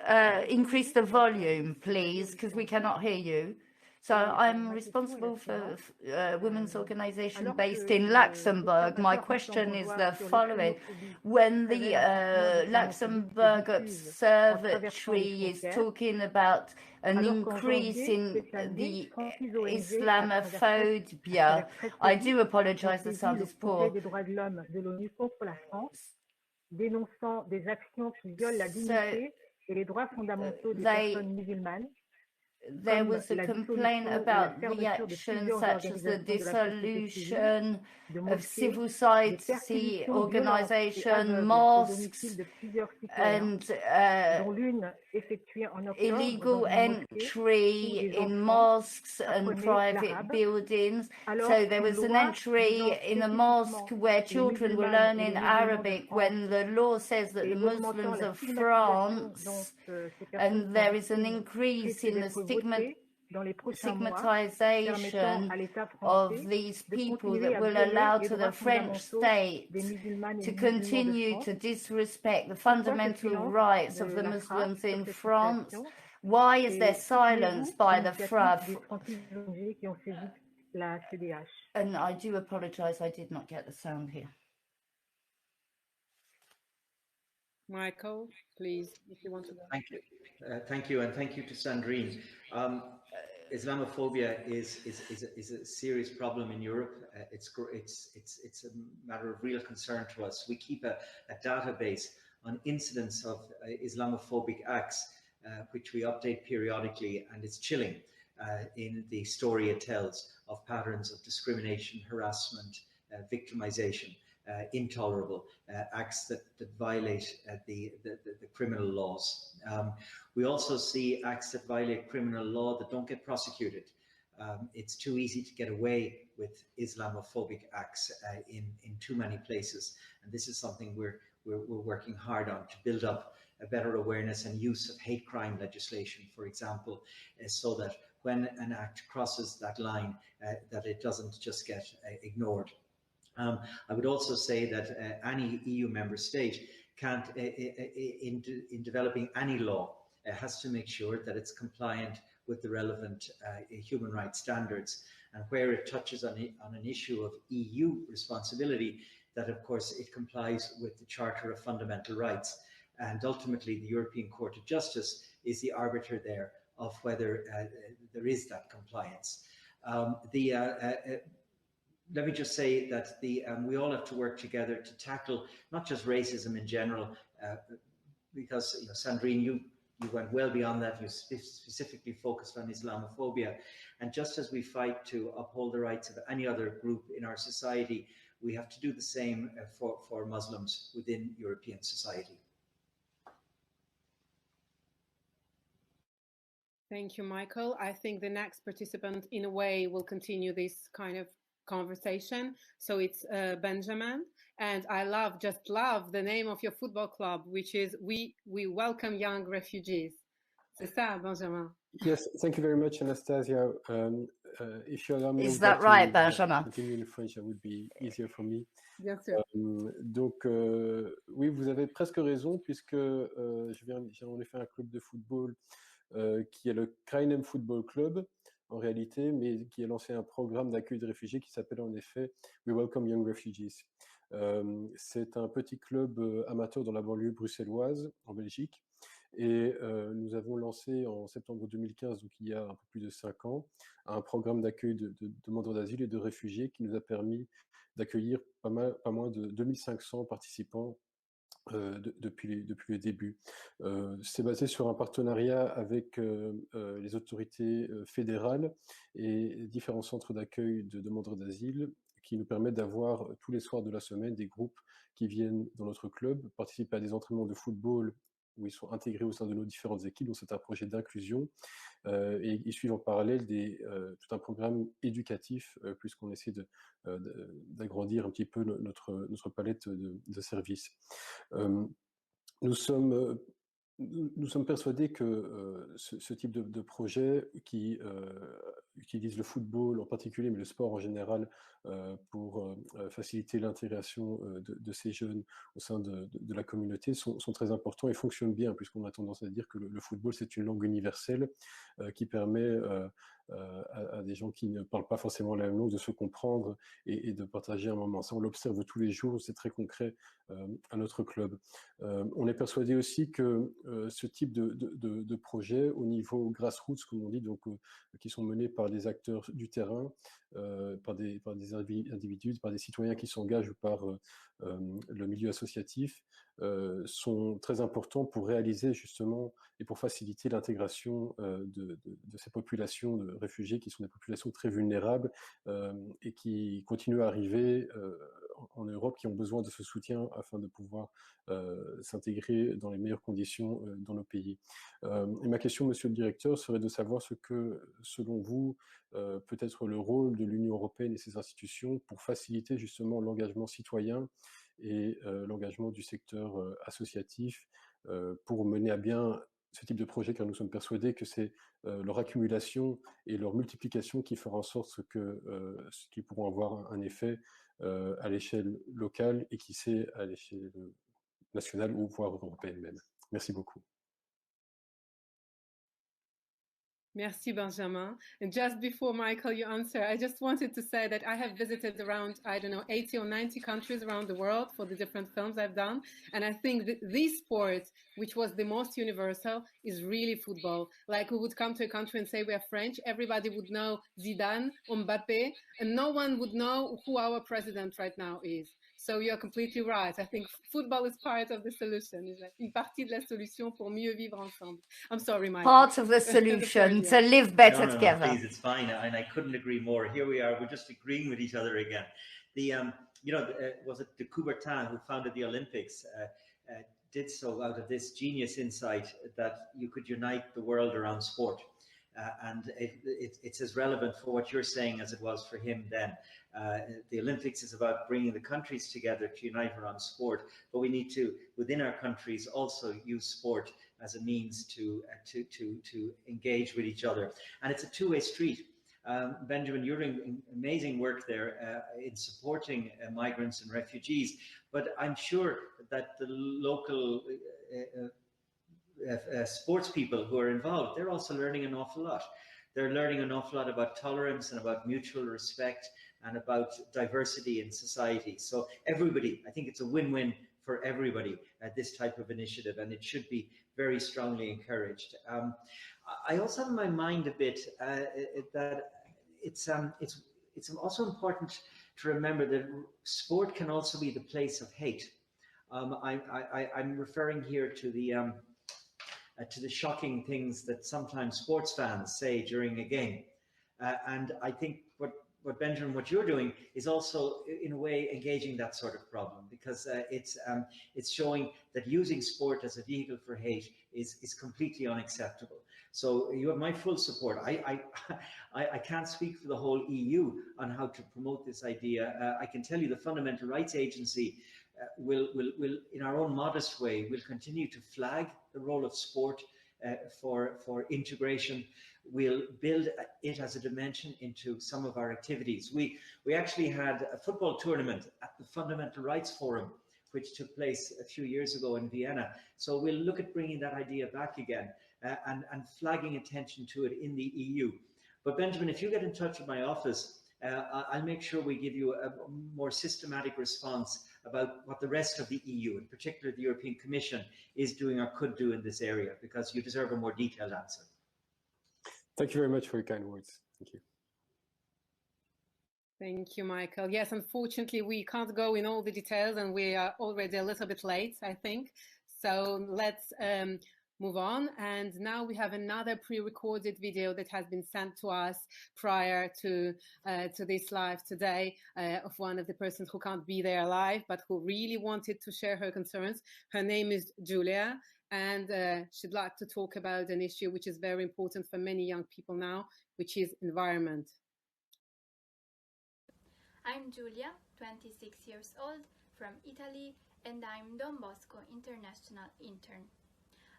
increase the volume, please, because we cannot hear you? So I'm responsible for a women's organization based in Luxembourg. My question is the following. When the Luxembourg Observatory is talking about an increase in the Islamophobia, I do apologize, the sound is poor. Dénonçant des actions qui violent la dignité et les droits fondamentaux des personnes musulmanes. There was a complaint about the actions such as the dissolution of civil society organization, mosques, and illegal entry in mosques and private buildings. So there was an entry in a mosque where children were learning Arabic when the law says that the Muslims of France, and there is an increase in the stigmatization of these people that will allow to the French state to continue to disrespect the fundamental rights of the Muslims in France. Why is there silence by the FRAB? And I do apologize, I did not get the sound here. Michael, please, if you want to go. Thank you. Thank you, and thank you to Sandrine. Islamophobia is a serious problem in Europe. It's a matter of real concern to us. We keep a database on incidents of Islamophobic acts, which we update periodically, and it's chilling in the story it tells of patterns of discrimination, harassment, victimization. Intolerable acts that violate the criminal laws. We also see acts that violate criminal law that don't get prosecuted. It's too easy to get away with Islamophobic acts in too many places, and this is something we're working hard on to build up a better awareness and use of hate crime legislation, for example, so that when an act crosses that line, that it doesn't just get ignored. I would also say that any EU member state can't, in developing any law, has to make sure that it's compliant with the relevant human rights standards, and where it touches on an issue of EU responsibility, that of course it complies with the Charter of Fundamental Rights, and ultimately the European Court of Justice is the arbiter there of whether there is that compliance. Let me just say that we all have to work together to tackle not just racism in general, because Sandrine, you went well beyond that. You specifically focused on Islamophobia, and just as we fight to uphold the rights of any other group in our society, we have to do the same for Muslims within European society. Thank you, Michael. I think the next participant, in a way, will continue this kind of conversation. So it's Benjamin, and I just love the name of your football club, which is We Welcome Young Refugees. C'est ça, Benjamin? Yes, thank you very much, Anastasia. if you allow me, is that right, Benjamin? Continue in French, that would be easier for me. Bien sûr. Donc, oui, vous avez presque raison, puisque j'ai en effet un club de football qui est le Krainem Football Club, en réalité, mais qui a lancé un programme d'accueil de réfugiés qui s'appelle en effet We Welcome Young Refugees. C'est un petit club amateur dans la banlieue bruxelloise, en Belgique, et nous avons lancé en septembre 2015, donc il y a un peu plus de 5 ans, un programme d'accueil de demandeurs d'asile et de réfugiés qui nous a permis d'accueillir pas moins de 2500 participants depuis le début. C'est basé sur un partenariat avec les autorités fédérales et différents centres d'accueil de demandeurs d'asile qui nous permettent d'avoir tous les soirs de la semaine des groupes qui viennent dans notre club, participer à des entraînements de football où ils sont intégrés au sein de nos différentes équipes. Donc c'est un projet d'inclusion et ils suivent en parallèle tout un programme éducatif puisqu'on essaie d'agrandir un petit peu notre palette de services. Nous sommes persuadés que ce type de projet qui utilise le football en particulier, mais le sport en général, pour faciliter l'intégration de ces jeunes au sein de la communauté sont très importants et fonctionnent bien, puisqu'on a tendance à dire que le football, c'est une langue universelle qui permet à des gens qui ne parlent pas forcément la même langue de se comprendre et de partager un moment. Ça, on l'observe tous les jours, c'est très concret à notre club. On est persuadé aussi que ce type de projet au niveau grassroots, comme on dit, donc qui sont menés par des acteurs du terrain, par des individus, par des citoyens qui s'engagent ou par le milieu associatif, sont très importants pour réaliser justement et pour faciliter l'intégration de ces populations de réfugiés qui sont des populations très vulnérables et qui continuent à arriver en Europe, qui ont besoin de ce soutien afin de pouvoir s'intégrer dans les meilleures conditions dans nos pays. Et ma question, monsieur le directeur, serait de savoir ce que, selon vous, peut être le rôle de l'Union européenne et ses institutions pour faciliter justement l'engagement citoyen et l'engagement du secteur associatif pour mener à bien ce type de projet, car nous sommes persuadés que c'est leur accumulation et leur multiplication qui fera en sorte qu'ils pourront avoir un effet à l'échelle locale et qui sait à l'échelle nationale ou voire européenne même. Merci beaucoup. Merci, Benjamin. And just before, Michael, you answer, I just wanted to say that I have visited around, 80 or 90 countries around the world for the different films I've done. And I think that this sport, which was the most universal, is really football. Like we would come to a country and say we are French, everybody would know Zidane, Mbappé, and no one would know who our president right now is. So you're completely right. I think football is part of the solution. It's like une partie de la solution pour mieux vivre ensemble. I'm sorry, Mike. Part of the solution to live better together. Please, it's fine, and I couldn't agree more. Here we are. We're just agreeing with each other again. Was it de Coubertin who founded the Olympics? Did so out of this genius insight that you could unite the world around sport. And it's as relevant for what you're saying as it was for him then. The Olympics is about bringing the countries together to unite around sport, but we need to, within our countries, also use sport as a means to engage with each other. And it's a two-way street. Benjamin, you're doing amazing work there in supporting migrants and refugees, but I'm sure that the local sports people who are involved, they're also learning an awful lot. They're learning an awful lot about tolerance and about mutual respect and about diversity in society. So everybody, I think it's a win-win for everybody at this type of initiative, and it should be very strongly encouraged. I also have in my mind a bit that it's also important to remember that sport can also be the place of hate. I'm referring here to the shocking things that sometimes sports fans say during a game. And I think what Benjamin, what you're doing is also in a way engaging that sort of problem, because it's showing that using sport as a vehicle for hate is completely unacceptable. So you have my full support. I can't speak for the whole EU on how to promote this idea. I can tell you the Fundamental Rights Agency will in our own modest way, will continue to flag the role of sport for integration. We'll build it as a dimension into some of our activities. We actually had a football tournament at the Fundamental Rights Forum, which took place a few years ago in Vienna. So we'll look at bringing that idea back again and flagging attention to it in the EU. But Benjamin, if you get in touch with my office, I'll make sure we give you a more systematic response about what the rest of the EU, in particular the European Commission, is doing or could do in this area, because you deserve a more detailed answer. Thank you very much for your kind words. Thank you. Thank you, Michael. Yes, unfortunately, we can't go in all the details, and we are already a little bit late, I think. So let's move on. And now we have another pre-recorded video that has been sent to us prior to this live today of one of the persons who can't be there live, but who really wanted to share her concerns. Her name is Julia, and she'd like to talk about an issue which is very important for many young people now, which is environment. I'm Giulia, 26 years old, from Italy, and I'm Don Bosco International Intern.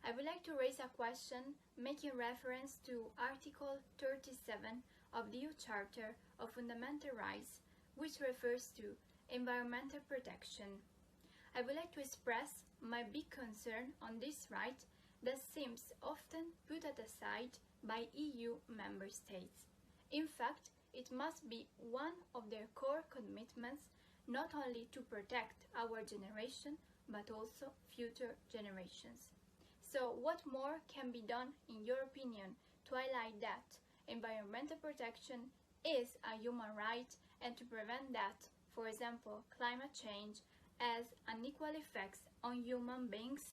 I would like to raise a question making reference to Article 37 of the EU Charter of Fundamental Rights, which refers to environmental protection. I would like to express my big concern on this right that seems often put aside by EU member states. In fact, it must be one of their core commitments not only to protect our generation, but also future generations. So what more can be done, in your opinion, to highlight that environmental protection is a human right and to prevent that, for example, climate change has unequal effects on human beings?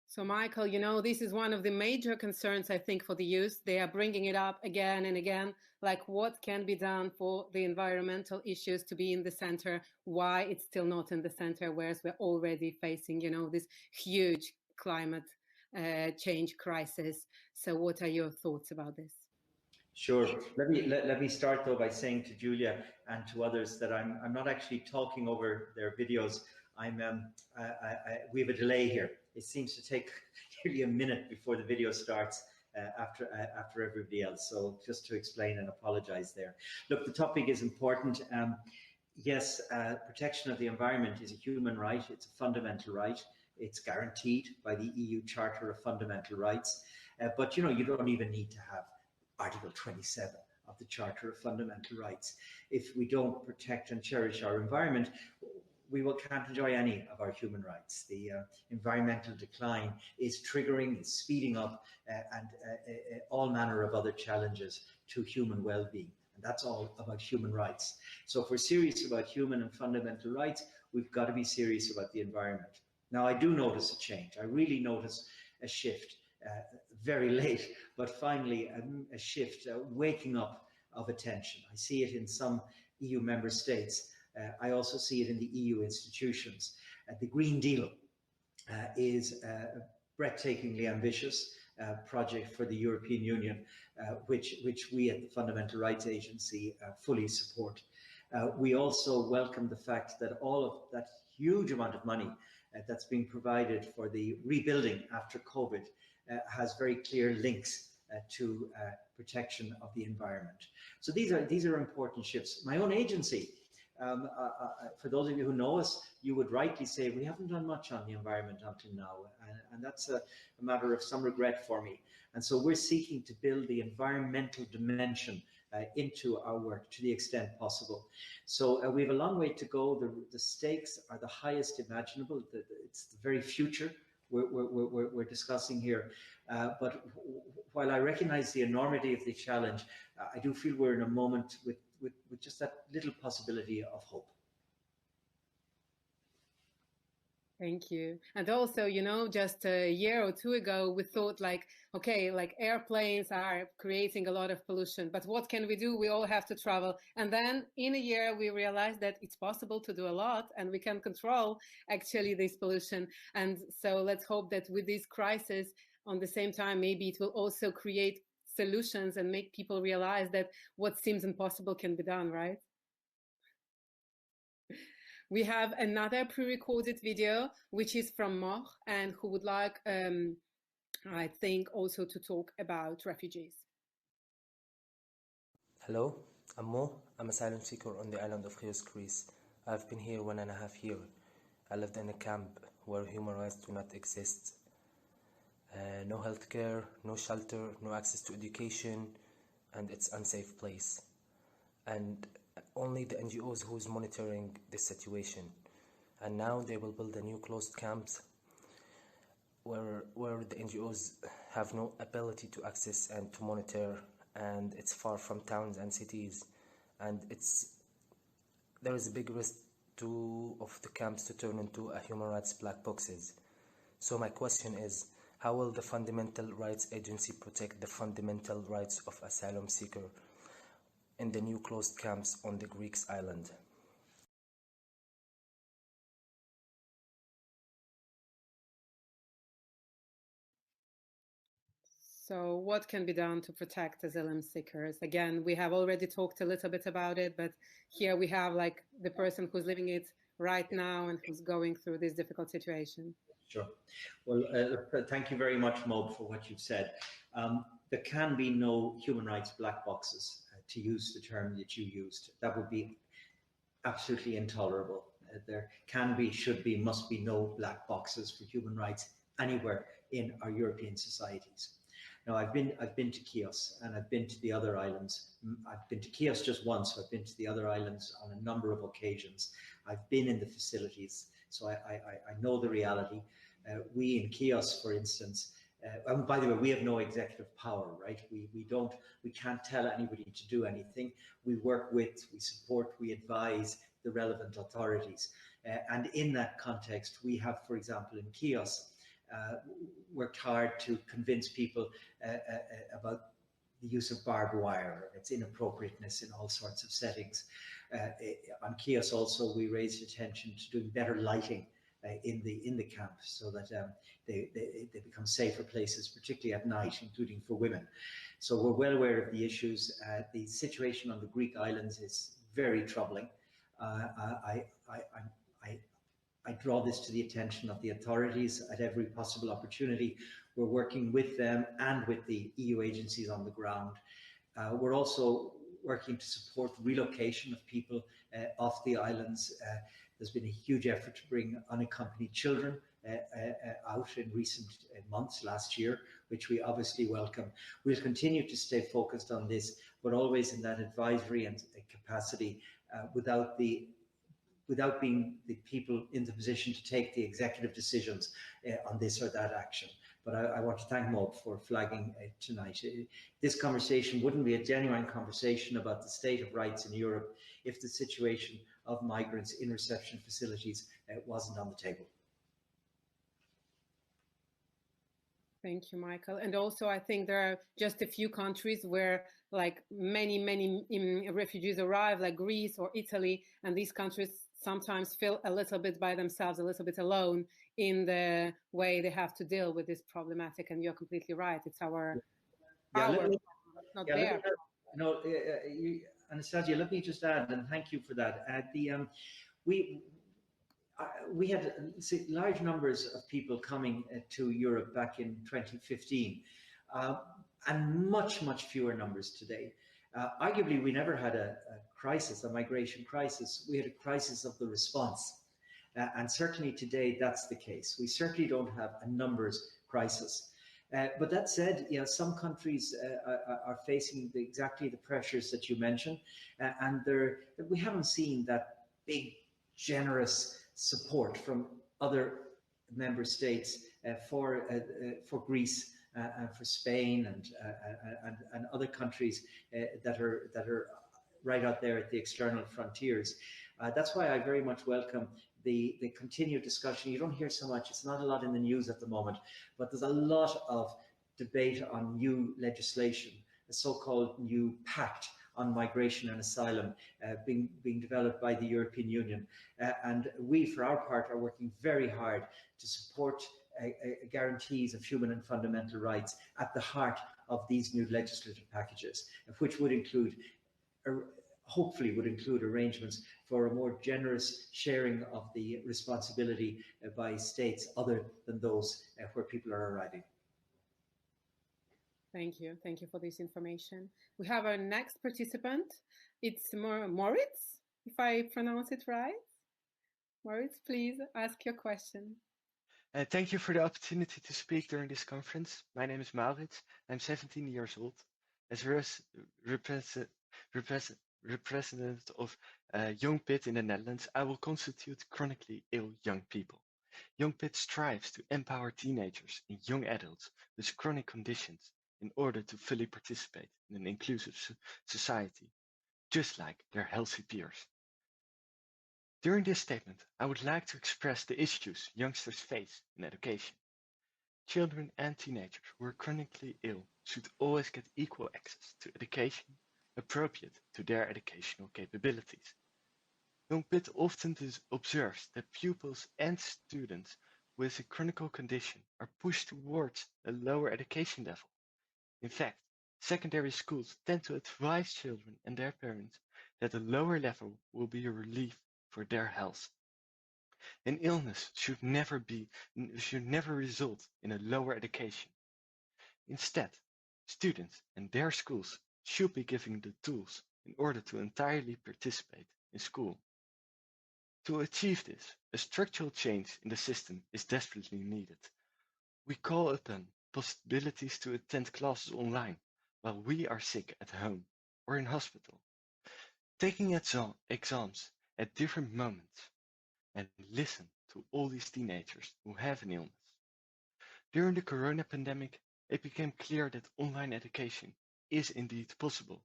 So, Michael, you know, this is one of the major concerns, I think, for the youth. They are bringing it up again and again, like what can be done for the environmental issues to be in the center, why it's still not in the center, whereas we're already facing, you know, this huge climate change crisis. So what are your thoughts about this? Sure. Let me start though by saying to Julia and to others that I'm not actually talking over their videos. We have a delay here. It seems to take nearly a minute before the video starts after everybody else. So just to explain and apologize there. Look, the topic is important. Yes, protection of the environment is a human right. It's a fundamental right. It's guaranteed by the EU Charter of Fundamental Rights. But you know, you don't even need to have Article 27 of the Charter of Fundamental Rights. If we don't protect and cherish our environment, we can't enjoy any of our human rights. The environmental decline is triggering, is speeding up, and all manner of other challenges to human well-being. And that's all about human rights. So if we're serious about human and fundamental rights, we've got to be serious about the environment. Now, I do notice a change. I really notice a shift. Very late, but finally a shift, waking up of attention. I see it in some EU member states. I also see it in the EU institutions. The Green Deal is a breathtakingly ambitious project for the European Union, which we at the Fundamental Rights Agency fully support. We also welcome the fact that all of that huge amount of money that's being provided for the rebuilding after COVID has very clear links to protection of the environment. So these are important shifts. My own agency, for those of you who know us, you would rightly say we haven't done much on the environment until now, and that's a matter of some regret for me. And so we're seeking to build the environmental dimension into our work to the extent possible. So we have a long way to go. The stakes are the highest imaginable. It's the very future we're discussing here. But while I recognize the enormity of the challenge, I do feel we're in a moment with just that little possibility of hope. Thank you. And also, you know, just a year or two ago, we thought like, okay, like airplanes are creating a lot of pollution, but what can we do? We all have to travel. And then in a year, we realized that it's possible to do a lot and we can control actually this pollution. And so let's hope that with this crisis, on the same time, maybe it will also create solutions and make people realize that what seems impossible can be done, right? We have another pre-recorded video, which is from Mor, and who would like, I think, also to talk about refugees. Hello, I'm Mo. I'm asylum seeker on the island of Chios, Greece. I've been here 1.5 years. I lived in a camp where human rights do not exist. No healthcare, no shelter, no access to education, and it's an unsafe place. And only the NGOs who's monitoring this situation. And now they will build a new closed camps where the NGOs have no ability to access and to monitor, and it's far from towns and cities, and there is a big risk of the camps to turn into a human rights black boxes. So my question is, how will the Fundamental Rights Agency protect the fundamental rights of asylum seeker in the new closed camps on the Greek island? So what can be done to protect asylum seekers? Again, we have already talked a little bit about it, but here we have like the person who's living it right now and who's going through this difficult situation. Sure. Well, thank you very much, Mo, for what you've said. There can be no human rights black boxes, to use the term that you used. That would be absolutely intolerable. There can be, should be, must be no black boxes for human rights anywhere in our European societies. Now, I've been to Chios, and I've been to the other islands. I've been to Chios just once. I've been to the other islands on a number of occasions. I've been in the facilities, so I know the reality. We in Chios, for instance, and by the way, we have no executive power, right? We can't tell anybody to do anything. We work with, we support, we advise the relevant authorities. And in that context, we have, for example, in Chios, worked hard to convince people about the use of barbed wire, its inappropriateness in all sorts of settings. On Chios also, we raised attention to doing better lighting in the camp, so that they become safer places, particularly at night, including for women. So we're well aware of the issues. The situation on the Greek islands is very troubling. I draw this to the attention of the authorities at every possible opportunity. We're working with them and with the EU agencies on the ground. We're also working to support relocation of people off the islands. There's been a huge effort to bring unaccompanied children out in recent months, last year, which we obviously welcome. We'll continue to stay focused on this, but always in that advisory and capacity, without being the people in the position to take the executive decisions on this or that action. But I want to thank Mo for flagging tonight. This conversation wouldn't be a genuine conversation about the state of rights in Europe if the situation of migrants in reception facilities wasn't on the table. Thank you, Michael. And also, I think there are just a few countries where like many refugees arrive, like Greece or Italy, and these countries sometimes feel a little bit by themselves, a little bit alone in the way they have to deal with this problematic. And you're completely right. It's our problem, not their problem. Anastasia, let me just add, and thank you for that. We had large numbers of people coming to Europe back in 2015, and much fewer numbers today. Arguably, we never had a crisis, a migration crisis. We had a crisis of the response. And certainly today, that's the case. We certainly don't have a numbers crisis. But that said, some countries are facing exactly the pressures that you mentioned. And we haven't seen that big, generous support from other member states for Greece and for Spain and other countries that are right out there at the external frontiers. That's why I very much welcome the continued discussion. You don't hear so much, it's not a lot in the news at the moment, but there's a lot of debate on new legislation, a so-called new pact on migration and asylum being developed by the European Union. And we, for our part, are working very hard to support guarantees of human and fundamental rights at the heart of these new legislative packages, which would include, hopefully would include arrangements for a more generous sharing of the responsibility by states other than those where people are arriving. Thank you. Thank you for this information. We have our next participant. It's Moritz, if I pronounce it right. Moritz, please ask your question. Thank you for the opportunity to speak during this conference. My name is Maurits. I'm 17 years old. As representative of Young Pit in the Netherlands, I will constitute chronically ill young people. Young Pit strives to empower teenagers and young adults with chronic conditions in order to fully participate in an inclusive society, just like their healthy peers. During this statement, I would like to express the issues youngsters face in education. Children and teenagers who are chronically ill should always get equal access to education appropriate to their educational capabilities. Young Pit often observes that pupils and students with a chronic condition are pushed towards a lower education level. In fact, secondary schools tend to advise children and their parents that a lower level will be a relief for their health. An illness should never result in a lower education. Instead, students and their schools should be given the tools in order to entirely participate in school. To achieve this, a structural change in the system is desperately needed. We call upon possibilities to attend classes online while we are sick at home or in hospital, taking exams at different moments, and listen to all these teenagers who have an illness. During the corona pandemic, it became clear that online education is indeed possible.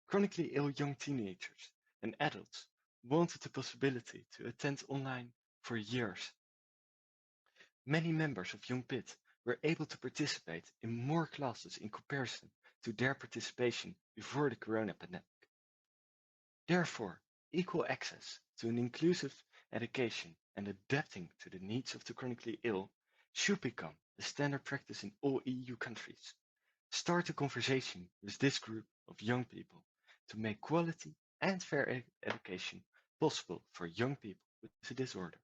Chronically ill young teenagers and adults wanted the possibility to attend online for years. Many members of Young Pit were able to participate in more classes in comparison to their participation before the corona pandemic. Therefore, equal access to an inclusive education and adapting to the needs of the chronically ill should become the standard practice in all EU countries. Start a conversation with this group of young people to make quality and fair education possible for young people with a disorder.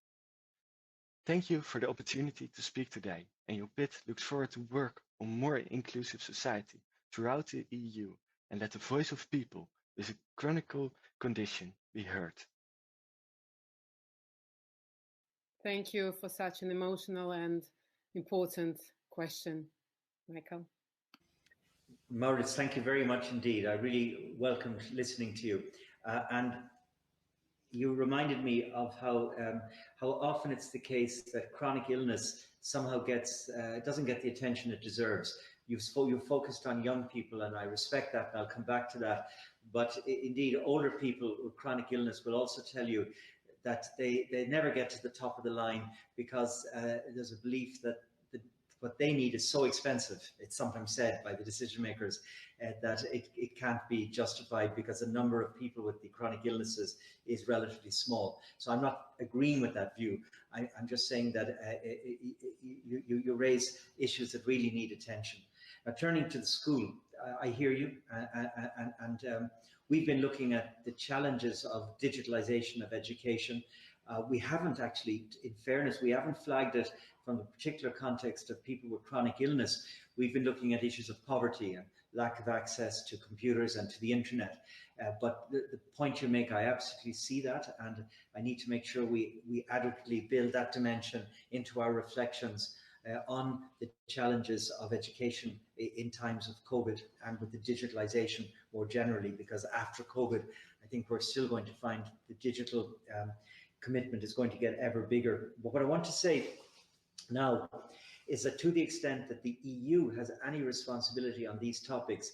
Thank you for the opportunity to speak today, and Young Pit looks forward to work on more inclusive society throughout the EU and let the voice of people with a chronic condition be heard. Thank you for such an emotional and important question, Michael. Maurits, thank you very much indeed. I really welcomed listening to you. And you reminded me of how often it's the case that chronic illness somehow doesn't get the attention it deserves. You've focused on young people, and I respect that, and I'll come back to that. But indeed, older people with chronic illness will also tell you that they never get to the top of the line because there's a belief that what they need is so expensive, it's sometimes said by the decision makers, that it can't be justified because the number of people with the chronic illnesses is relatively small. So I'm not agreeing with that view. I'm just saying that you raise issues that really need attention. Now, turning to the school, I hear you, and we've been looking at the challenges of digitalization of education. We haven't actually, in fairness, we haven't flagged it from the particular context of people with chronic illness. We've been looking at issues of poverty and lack of access to computers and to the internet. But the point you make, I absolutely see that, and I need to make sure we adequately build that dimension into our reflections on the challenges of education in times of COVID and with the digitalization more generally, because after COVID, I think we're still going to find the digital commitment is going to get ever bigger. But what I want to say now is that to the extent that the EU has any responsibility on these topics,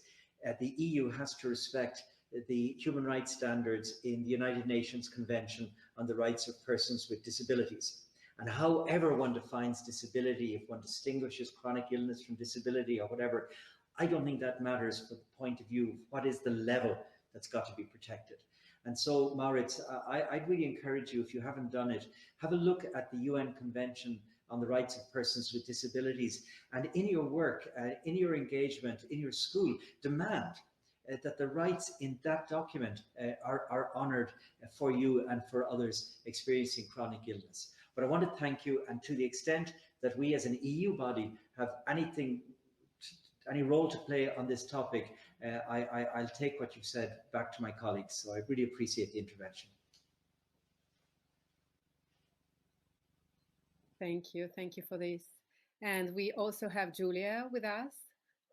the EU has to respect the human rights standards in the United Nations Convention on the Rights of Persons with Disabilities. And however one defines disability, if one distinguishes chronic illness from disability or whatever, I don't think that matters from the point of view of what is the level that's got to be protected. And so, Maurits, I'd really encourage you, if you haven't done it, have a look at the UN Convention on the Rights of Persons with Disabilities, and in your work, in your engagement, in your school, demand that the rights in that document are honoured for you and for others experiencing chronic illness. But I want to thank you, and to the extent that we as an EU body have any role to play on this topic, I'll take what you've said back to my colleagues. So I really appreciate the intervention. Thank you for this. And we also have Julia with us,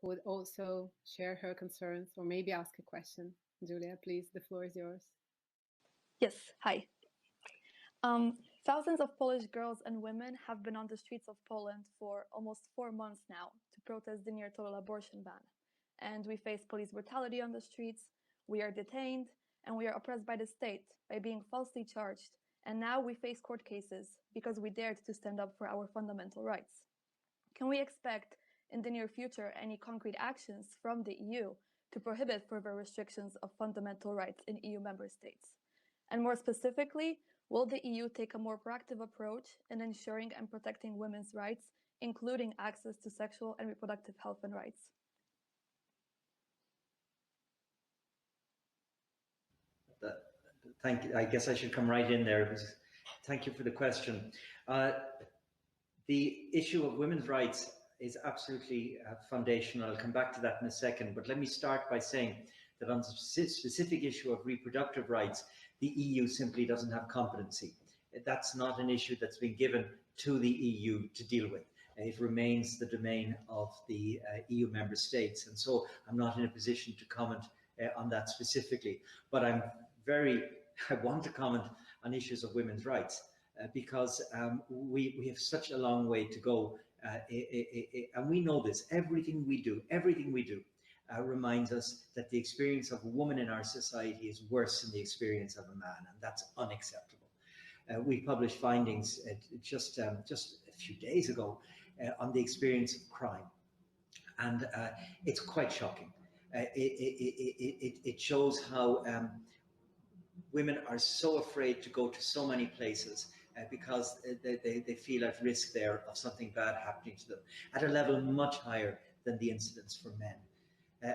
who would also share her concerns or maybe ask a question. Julia, please, the floor is yours. Yes, hi. Thousands of Polish girls and women have been on the streets of Poland for almost 4 months now to protest the near total abortion ban. And we face police brutality on the streets, we are detained, and we are oppressed by the state by being falsely charged. And now we face court cases because we dared to stand up for our fundamental rights. Can we expect in the near future any concrete actions from the EU to prohibit further restrictions of fundamental rights in EU member states? And more specifically, will the EU take a more proactive approach in ensuring and protecting women's rights, including access to sexual and reproductive health and rights? Thank you. I guess I should come right in there. Thank you for the question. The issue of women's rights is absolutely foundational. I'll come back to that in a second, but let me start by saying that on the specific issue of reproductive rights, the EU simply doesn't have competency. That's not an issue that's been given to the EU to deal with. It remains the domain of the EU member states, and so I'm not in a position to comment on that specifically, but I want to comment on issues of women's rights. Because we have such a long way to go, and we know this. Everything we do reminds us that the experience of a woman in our society is worse than the experience of a man, and that's unacceptable. We published findings just a few days ago on the experience of crime, and it's quite shocking. It shows how women are so afraid to go to so many places because they feel at risk there of something bad happening to them at a level much higher than the incidence for men.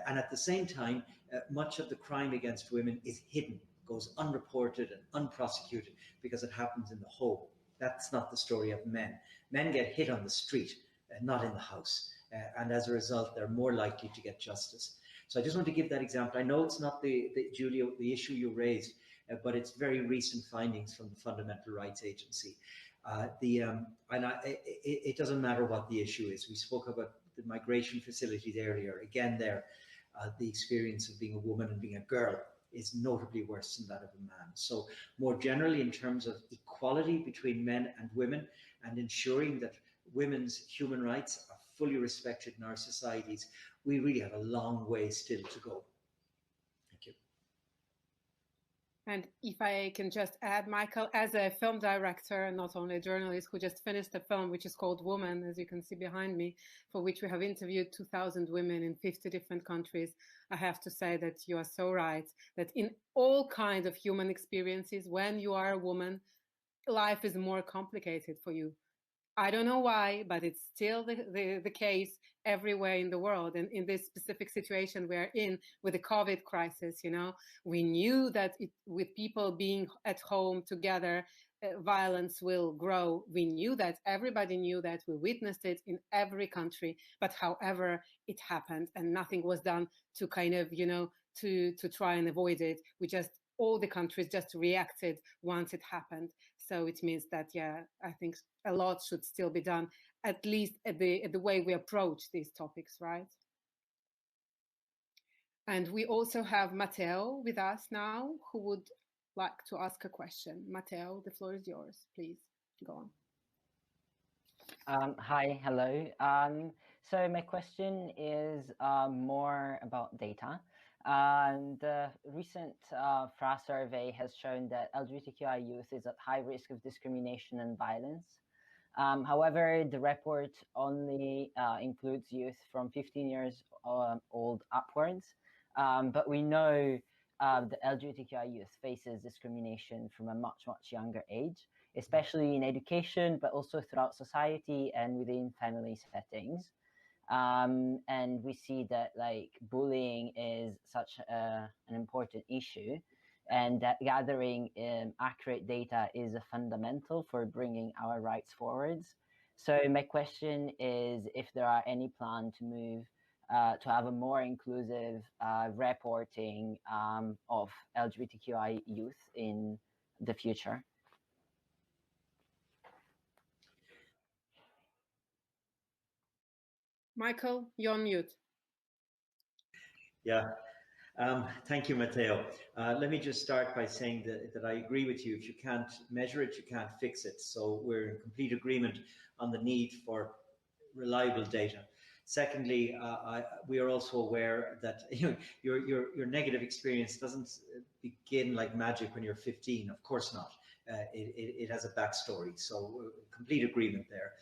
And at the same time, much of the crime against women is hidden, goes unreported and unprosecuted because it happens in the home. That's not the story of men. Men get hit on the street, not in the house. And as a result, they're more likely to get justice. So I just want to give that example. I know it's not Julia, the issue you raised, but it's very recent findings from the Fundamental Rights Agency. It doesn't matter what the issue is. We spoke about the migration facilities earlier. Again, the experience of being a woman and being a girl is notably worse than that of a man. So more generally, in terms of equality between men and women and ensuring that women's human rights are fully respected in our societies, we really have a long way still to go. Thank you. And if I can just add, Michael, as a film director and not only a journalist who just finished a film which is called Woman, as you can see behind me, for which we have interviewed 2,000 women in 50 different countries, I have to say that you are so right, that in all kinds of human experiences, when you are a woman, life is more complicated for you. I don't know why, but it's still the case everywhere in the world. And in this specific situation we're in with the COVID crisis, we knew that with people being at home together, violence will grow. We knew that, everybody knew that, we witnessed it in every country. But however, it happened and nothing was done to kind of, to try and avoid it. All the countries just reacted once it happened. So it means that, I think a lot should still be done, at least at the way we approach these topics, right? And we also have Matteo with us now, who would like to ask a question. Matteo, the floor is yours. Please go on. Hi, hello. So my question is more about data. And the recent FRA survey has shown that LGBTQI youth is at high risk of discrimination and violence. However, the report only includes youth from 15 years old upwards. But we know the LGBTQI youth faces discrimination from a much, much younger age, especially in education, but also throughout society and within family settings. And we see that like bullying is such an important issue, and that gathering accurate data is a fundamental for bringing our rights forwards. So my question is if there are any plan to move to have a more inclusive reporting of LGBTQI youth in the future. Michael, you're on mute. Yeah. Thank you, Matteo. Let me just start by saying that I agree with you. If you can't measure it, you can't fix it. So we're in complete agreement on the need for reliable data. Secondly, we are also aware that your negative experience doesn't begin like magic when you're 15. Of course not. It has a backstory. So complete agreement there.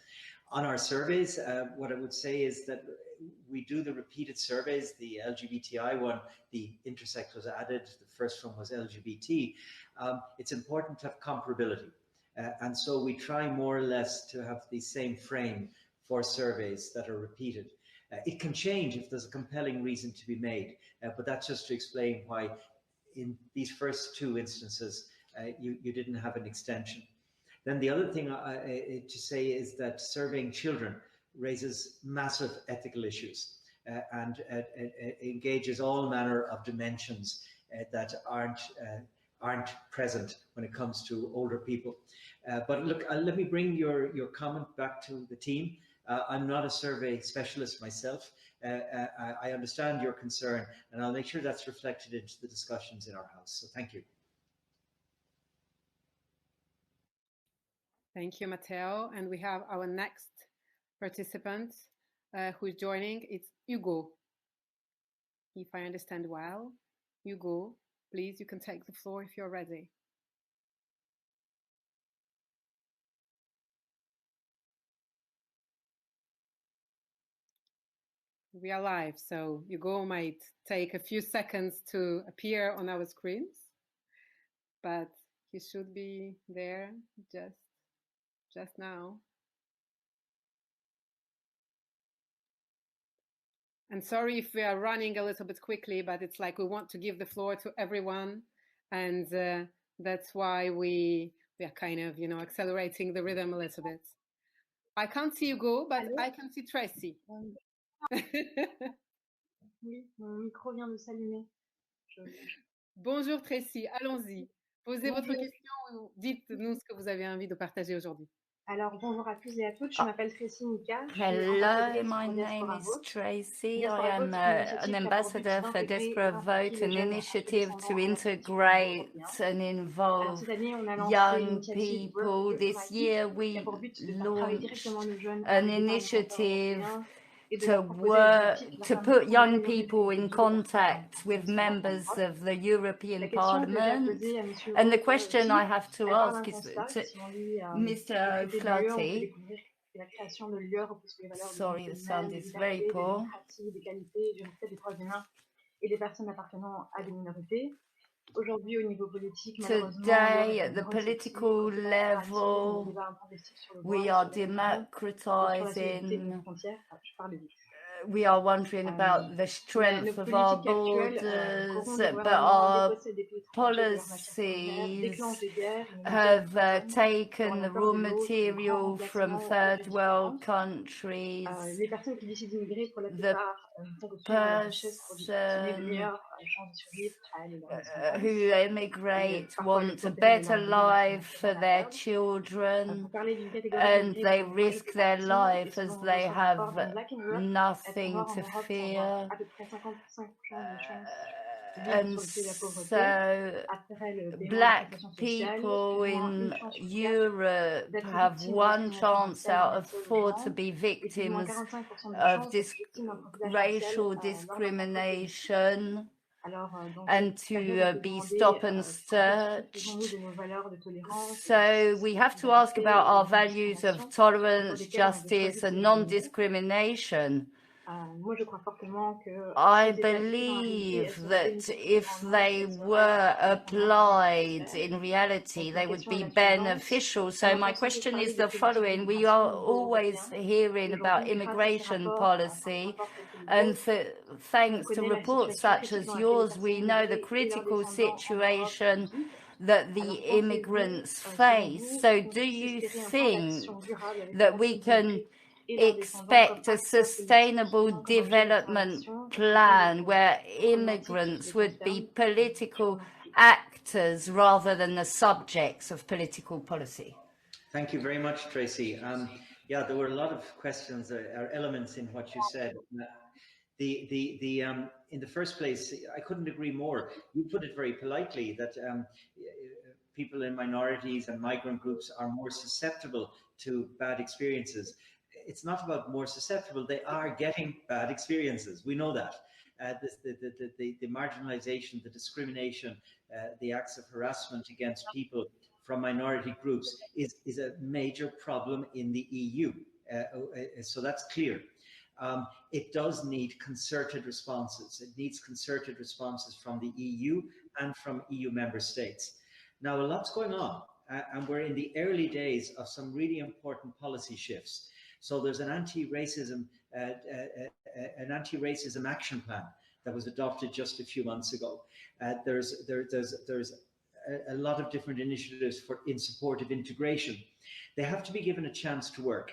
On our surveys, what I would say is that we do the repeated surveys. The LGBTI one, the intersex was added. The first one was LGBT. It's important to have comparability. And so we try more or less to have the same frame for surveys that are repeated. It can change if there's a compelling reason to be made, but that's just to explain why in these first two instances, you didn't have an extension. Then the other thing to say is that surveying children raises massive ethical issues and engages all manner of dimensions that aren't present when it comes to older people. But look, let me bring your comment back to the team. I'm not a survey specialist myself. I understand your concern, and I'll make sure that's reflected into the discussions in our house. So thank you. Thank you, Matteo. And we have our next participant who is joining. It's Hugo. If I understand well, Hugo, please, you can take the floor if you're ready. We are live, so Hugo might take a few seconds to appear on our screens, but he should be there just now. And sorry if we are running a little bit quickly, but it's like we want to give the floor to everyone, and that's why we are kind of, accelerating the rhythm a little bit. I can't see Hugo, but I can see Tracy. Oui, mon micro vient de s'allumer. Bonjour Tracy, allons-y. Posez votre question ou dites-nous ce que vous avez envie de partager aujourd'hui. Alors, bonjour à tous et à toutes, je m'appelle Tracy Nika. Hello, my name is Tracy. I am an ambassador for Diaspora Vote, an initiative to integrate and involve young people. This year we launched an initiative to put young people in contact with members of the European Parliament. And the question I have to ask is to Mr. O'Flaherty. Sorry, the sound is very poor. Today, at the political level, we are democratizing. We are wondering about the strength of our borders, but our policies have taken the raw material from third world countries. The person who emigrate want a better life for their children, and they risk their life as they have nothing to fear. And so Black people in Europe have one chance out of 4 to be victims of racial discrimination and to be stop and searched. So we have to ask about our values of tolerance, justice and non-discrimination. Moi, je crois fortement que I ces étatiques qui sont appliquées, elles believe sont that bénéfiques if pour they l'environnement, were elles sont applied in reality, they would l'application be est la suivante. beneficial. On So my entend sans cesse question parler is de the politique following. We d'immigration are au niveau always européen. hearing Et about aujourd'hui, grâce à ces immigration rapports, policy, rapports tels que le and vôtre, on thanks to connaît la reports situation such critique as dans laquelle les yours, personnes we know the immigrées et leurs critical descendants en Europe situation vivent. that the Alors immigrants pensez-vous, selon face. vous, So qu'on do puisse you espérer un plan think d'action durable avec les that we personnes can immigrées et leurs descendants comme expect a acteurs politiques sustainable qui vont engager une development transition plan vers where des problématiques qui immigrants les would be concernent? political actors rather than the subjects of political policy? Thank you very much, Tracy. Yeah, there were a lot of questions or elements in what you said. In the first place, I couldn't agree more. You put it very politely that people in minorities and migrant groups are more susceptible to bad experiences. It's not about more susceptible, they are getting bad experiences. We know that. The marginalization, the discrimination, the acts of harassment against people from minority groups is a major problem in the EU. So that's clear. It does need concerted responses. It needs concerted responses from the EU and from EU member states. Now, a lot's going on, and we're in the early days of some really important policy shifts. So there's an anti-racism action plan that was adopted just a few months ago. There's a lot of different initiatives in support of integration. They have to be given a chance to work.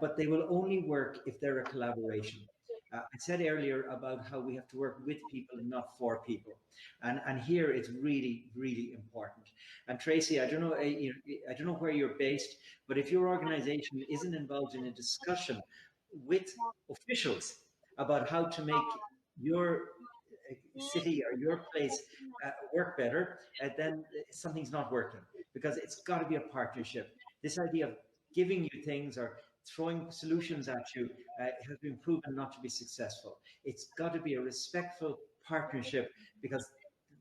But they will only work if they're a collaboration. I said earlier about how we have to work with people and not for people. And here it's really, really important. And Tracy, I don't know where you're based, but if your organization isn't involved in a discussion with officials about how to make your city or your place work better, then something's not working, because it's got to be a partnership. This idea of giving you things or throwing solutions at you has been proven not to be successful. It's got to be a respectful partnership, because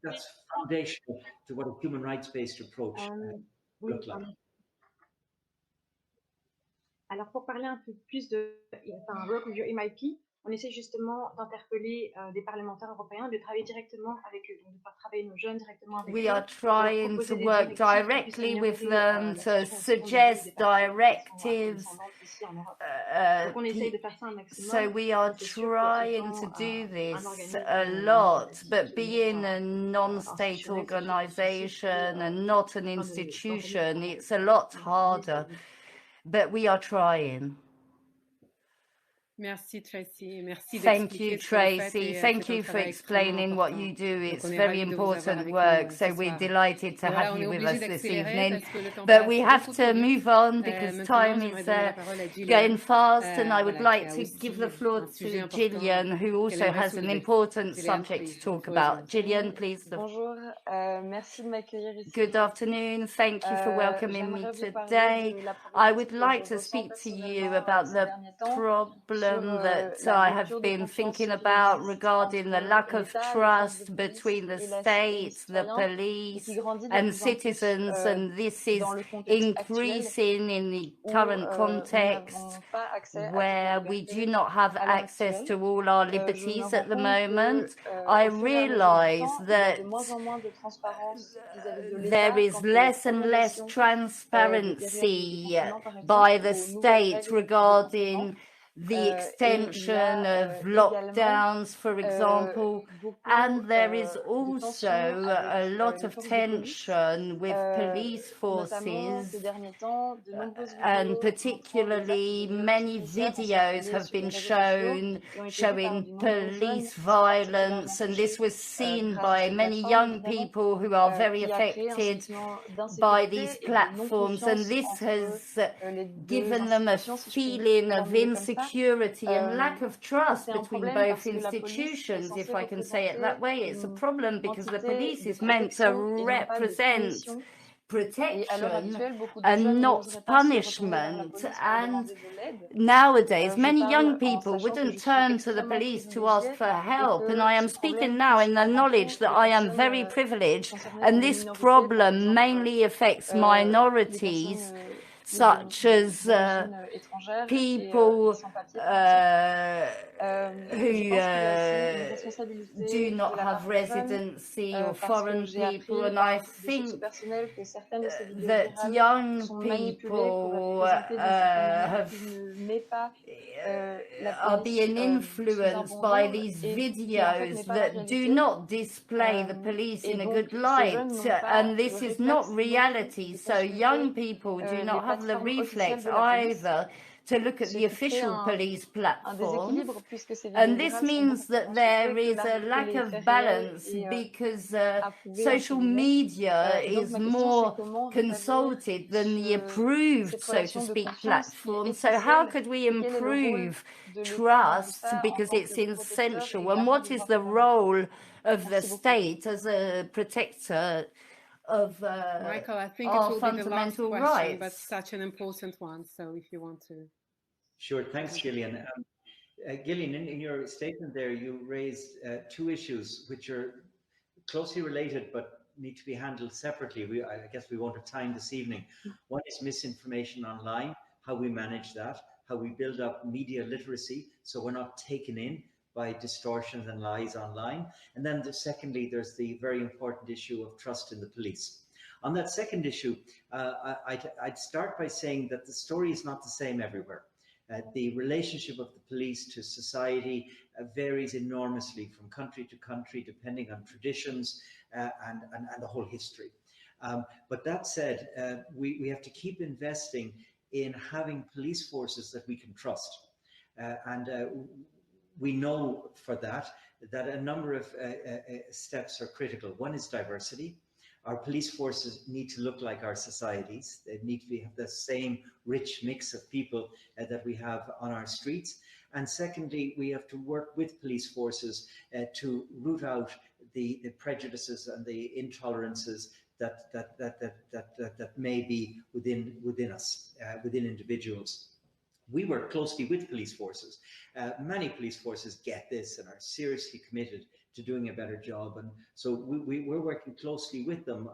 that's foundational to what a human rights-based approach looks like. Alors, pour parler un peu plus de Work with Your MIP, on essaie justement d'interpeller des parlementaires européens, de travailler directement avec eux, donc de faire travailler nos jeunes directement avec eux. We are trying to work directly with them to suggest directives. So we are trying to do this a lot, but being a non-state organization and not an institution, it's a lot harder. But we are trying. Merci Tracy. Merci. Thank you, Tracy. Thank you for explaining what you do. It's very important work. So we're delighted to have you with us this evening. But we have to move on because time is going fast, and I would like to give the floor to Gillian, who also has an important subject to talk about. Gillian, please. Bonjour, merci de m'accueillir ici. Good afternoon. Thank you for welcoming me today. I would like to speak to you about the problem that I have been thinking about regarding the lack of trust between the state, the police and citizens, and this is increasing in the current context where we do not have access to all our liberties at the moment. I realize that there is less and less transparency by the state regarding the extension of lockdowns, for example, and there is also a lot of tension with police forces, and particularly many videos have been shown showing police violence, and this was seen by many young people who are very affected by these platforms, and this has given them a feeling of insecurity and lack of trust between both institutions, if I can say it that way. It's a problem because the police is meant to represent protection and not punishment, and nowadays many young people wouldn't turn to the police to ask for help, and I am speaking now in the knowledge that I am very privileged, and this problem mainly affects minorities. such as people who do not have residency or foreign people, and I think that young people are being influenced by these videos that do not display the police in a good light, and this is not reality. So young people do not have the reflex either to look at the official police platforms, and this means that there is a lack of balance because social media is more consulted than the approved, so to speak, platform. So how could we improve trust, because it's essential, and what is the role of the state as a protector of Michael, I think it our will be the last fundamental question, rights? but such an important one. So if you want to. Sure, thanks, Gillian. Gillian, in your statement there, you raised two issues which are closely related but need to be handled separately. I guess we won't have time this evening. One is misinformation online, how we manage that, how we build up media literacy so we're not taken in by distortions and lies online. And then secondly, there's the very important issue of trust in the police. On that second issue, I'd start by saying that the story is not the same everywhere. The relationship of the police to society varies enormously from country to country, depending on traditions and the whole history. But that said, we have to keep investing in having police forces that we can trust. We know for that a number of steps are critical. One is diversity. Our police forces need to look like our societies. They need to have the same rich mix of people that we have on our streets. And secondly, we have to work with police forces to root out the prejudices and the intolerances that may be within us, within individuals. We work closely with police forces. Many police forces get this and are seriously committed to doing a better job. And so we're working closely with them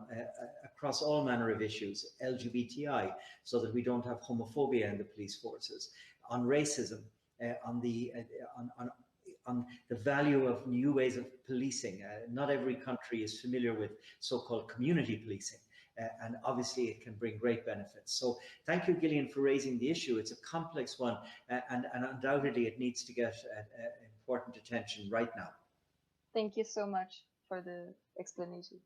across all manner of issues, LGBTI, so that we don't have homophobia in the police forces, on racism, on the value of new ways of policing. Not every country is familiar with so-called community policing. And obviously it can bring great benefits. So thank you, Gillian, for raising the issue. It's a complex one, and undoubtedly it needs to get important attention right now. Thank you so much for the explanation.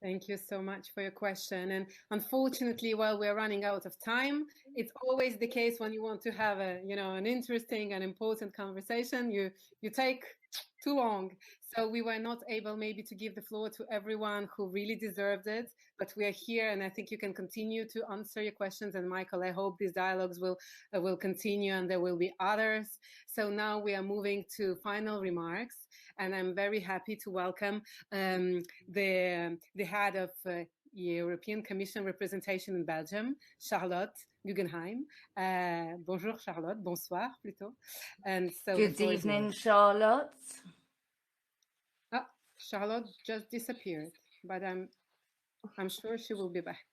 Thank you so much for your question. And unfortunately, while we're running out of time, it's always the case when you want to have an interesting and important conversation, you take too long. So we were not able maybe to give the floor to everyone who really deserved it, but we are here, and I think you can continue to answer your questions. And Michael, I hope these dialogues will continue, and there will be others. So now we are moving to final remarks, and I'm very happy to welcome the head of European Commission representation in Belgium, Charlotte Guggenheim. Bonjour, Charlotte. Bonsoir, plutôt. And so good evening, Charlotte. Oh, Charlotte just disappeared, but I'm sure she will be back.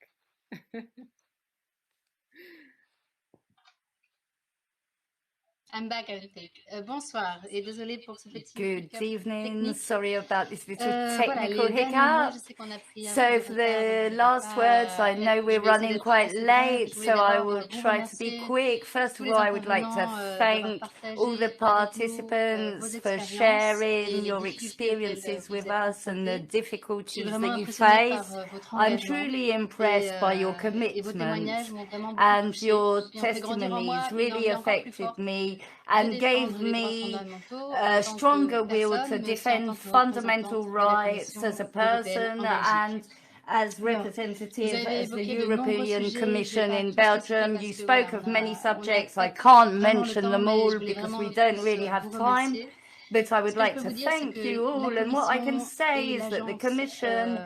I'm back, I think. Bonsoir, et désolée pour ce petit Good evening. technique. Sorry about this little Voilà, technical les derniers mots, hiccup. je sais qu'on a pris un So peu for de retard, the donc last pas words, I know être- we're je vais essayer running d'être quite assez brève. late, Je voulais so I d'abord will vous try to be remercier quick. First tous of les all, I would like to intervenants d'avoir thank partagé all the avec nous, participants vos for expériences et sharing les your difficultés auxquelles experiences vous with êtes us and the confrontés. Je suis difficulties vraiment that you impressionnée par face. votre I'm engagement truly impressed by your et vos commitment, témoignages m'ont vraiment beaucoup and touchée your et ont fait grandir en moi testimonies une really envie encore plus affected forte me de and défendre gave les droits me fondamentaux a en tant stronger que will to personne, mais aussi en defend tant que fundamental représentante de la rights Commission as a européenne person en Belgique. and as Alors, vous representative avez as the évoqué de nombreux European sujets, je vais Commission pas in tous les citer Belgium. parce You que spoke voilà, of many on a subjects. I pas can't vraiment le mention temps, them mais all je voulais because vraiment we don't tous really vous have time. remercier. But I would Ce que je like peux to vous dire, c'est thank que you all, la and what I can Commission say et is that the l'Agence Commission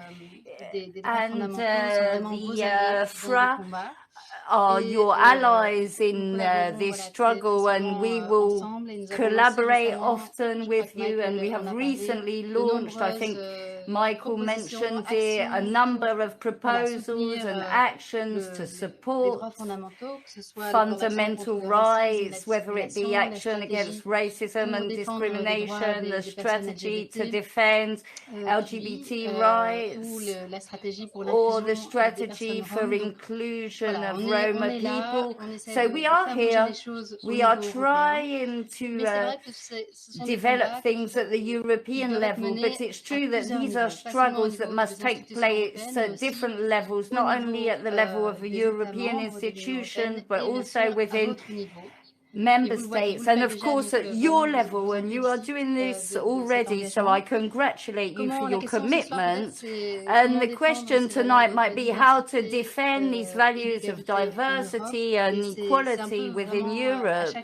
des droits fondamentaux sont vraiment vos alliés dans FRA vos combats. are Et your allies nous in collaborons this voilà, très struggle, and souvent we will ensemble et nous avons lancé collaborate récemment, often je crois with que you, and Michael we en have a parlé, recently de launched, I nombreuses think, Michael mentioned it, a number of proposals and actions to support fundamental rights, whether it be action against racism and discrimination, the strategy to defend LGBT rights, or the strategy for inclusion of Roma people. So we are here, we are trying to develop things at the European level, but it's true that these are struggles that must take place at different levels, not only at the level of a European institution, but also within member states, and of course at your level, and you are doing this already, so I congratulate you for your commitment. And the question tonight might be how to defend these values of diversity and equality within Europe.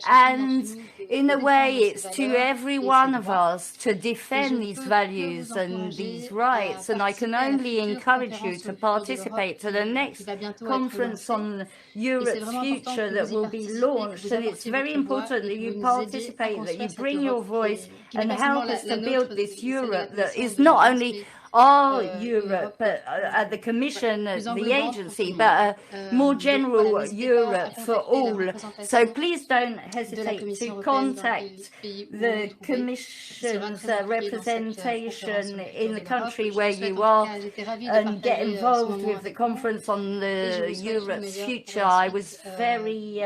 And in a way, it's to every one of us to defend these values and these rights, and I can only encourage you to participate to the next conference on Europe's future that will be launched. And it's very important that you participate, that you bring your voice and help us to build this Europe that is not only our Europe at the Commission, the agency, but a more general Europe for all. So please don't hesitate to contact the Commission's representation in the country where you are and get involved with the conference on the Europe's future. I was very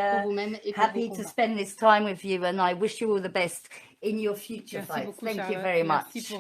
happy to spend this time with you, and I wish you all the best in your future fights. Thank you very much.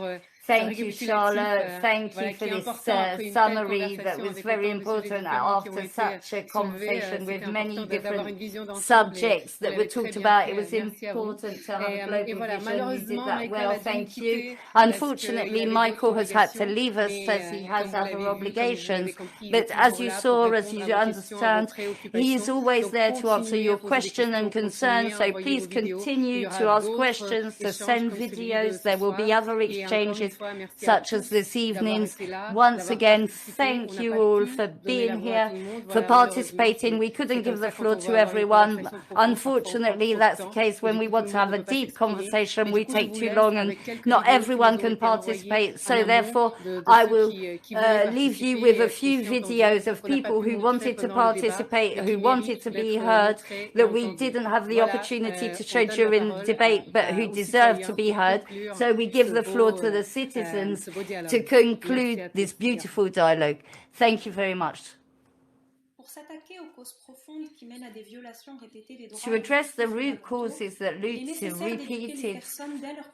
Thank you, Charlotte. Thank you for this summary that was very important after such a conversation with many different subjects that were talked about. It was important to have a global vision. You did that well. Thank you. Unfortunately, Michael has had to leave us as he has other obligations. But as you saw, as you understand, he is always there to answer your question and concerns. So please continue to ask questions, to send videos. There will be other exchanges such as this evening's. Once again, thank you all for being here, for participating. We couldn't give the floor to everyone. Unfortunately, that's the case when we want to have a deep conversation. We take too long and not everyone can participate. So therefore, I will leave you with a few videos of people who wanted to participate, who wanted to be heard, that we didn't have the opportunity to show during the debate, but who deserve to be heard. So we give the floor to the citizens to conclude this beautiful dialogue. Thank you very much. To address the root causes that lead to repeated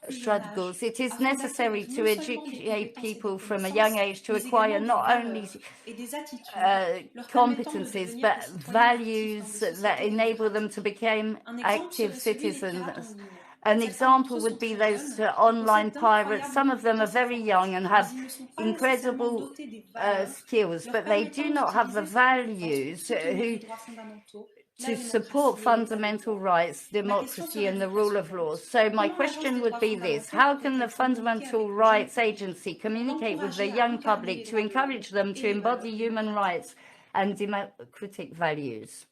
struggles, it is necessary to educate people from a young age to acquire not only competencies, but values that enable them to become active citizens. An example would be those online pirates. Some of them are very young and have incredible skills, but they do not have the values to support fundamental rights, democracy, and the rule of law. So my question would be this: how can the Fundamental Rights Agency communicate with the young public to encourage them to embody human rights and democratic values?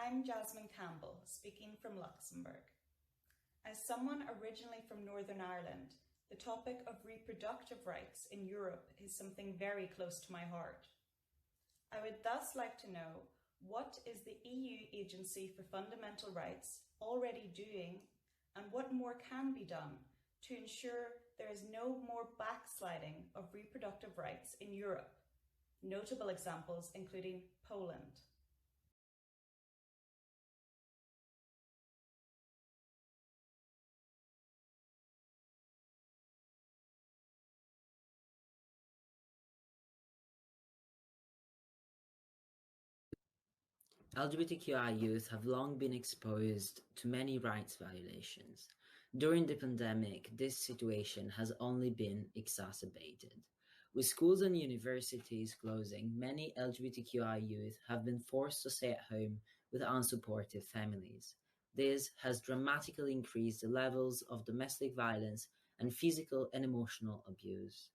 I'm Jasmine Campbell, speaking from Luxembourg. As someone originally from Northern Ireland, the topic of reproductive rights in Europe is something very close to my heart. I would thus like to know, what is the EU Agency for Fundamental Rights already doing, and what more can be done to ensure there is no more backsliding of reproductive rights in Europe? Notable examples including Poland. LGBTQI youth have long been exposed to many rights violations. During the pandemic, this situation has only been exacerbated. With schools and universities closing, many LGBTQI youth have been forced to stay at home with unsupportive families. This has dramatically increased the levels of domestic violence and physical and emotional abuse.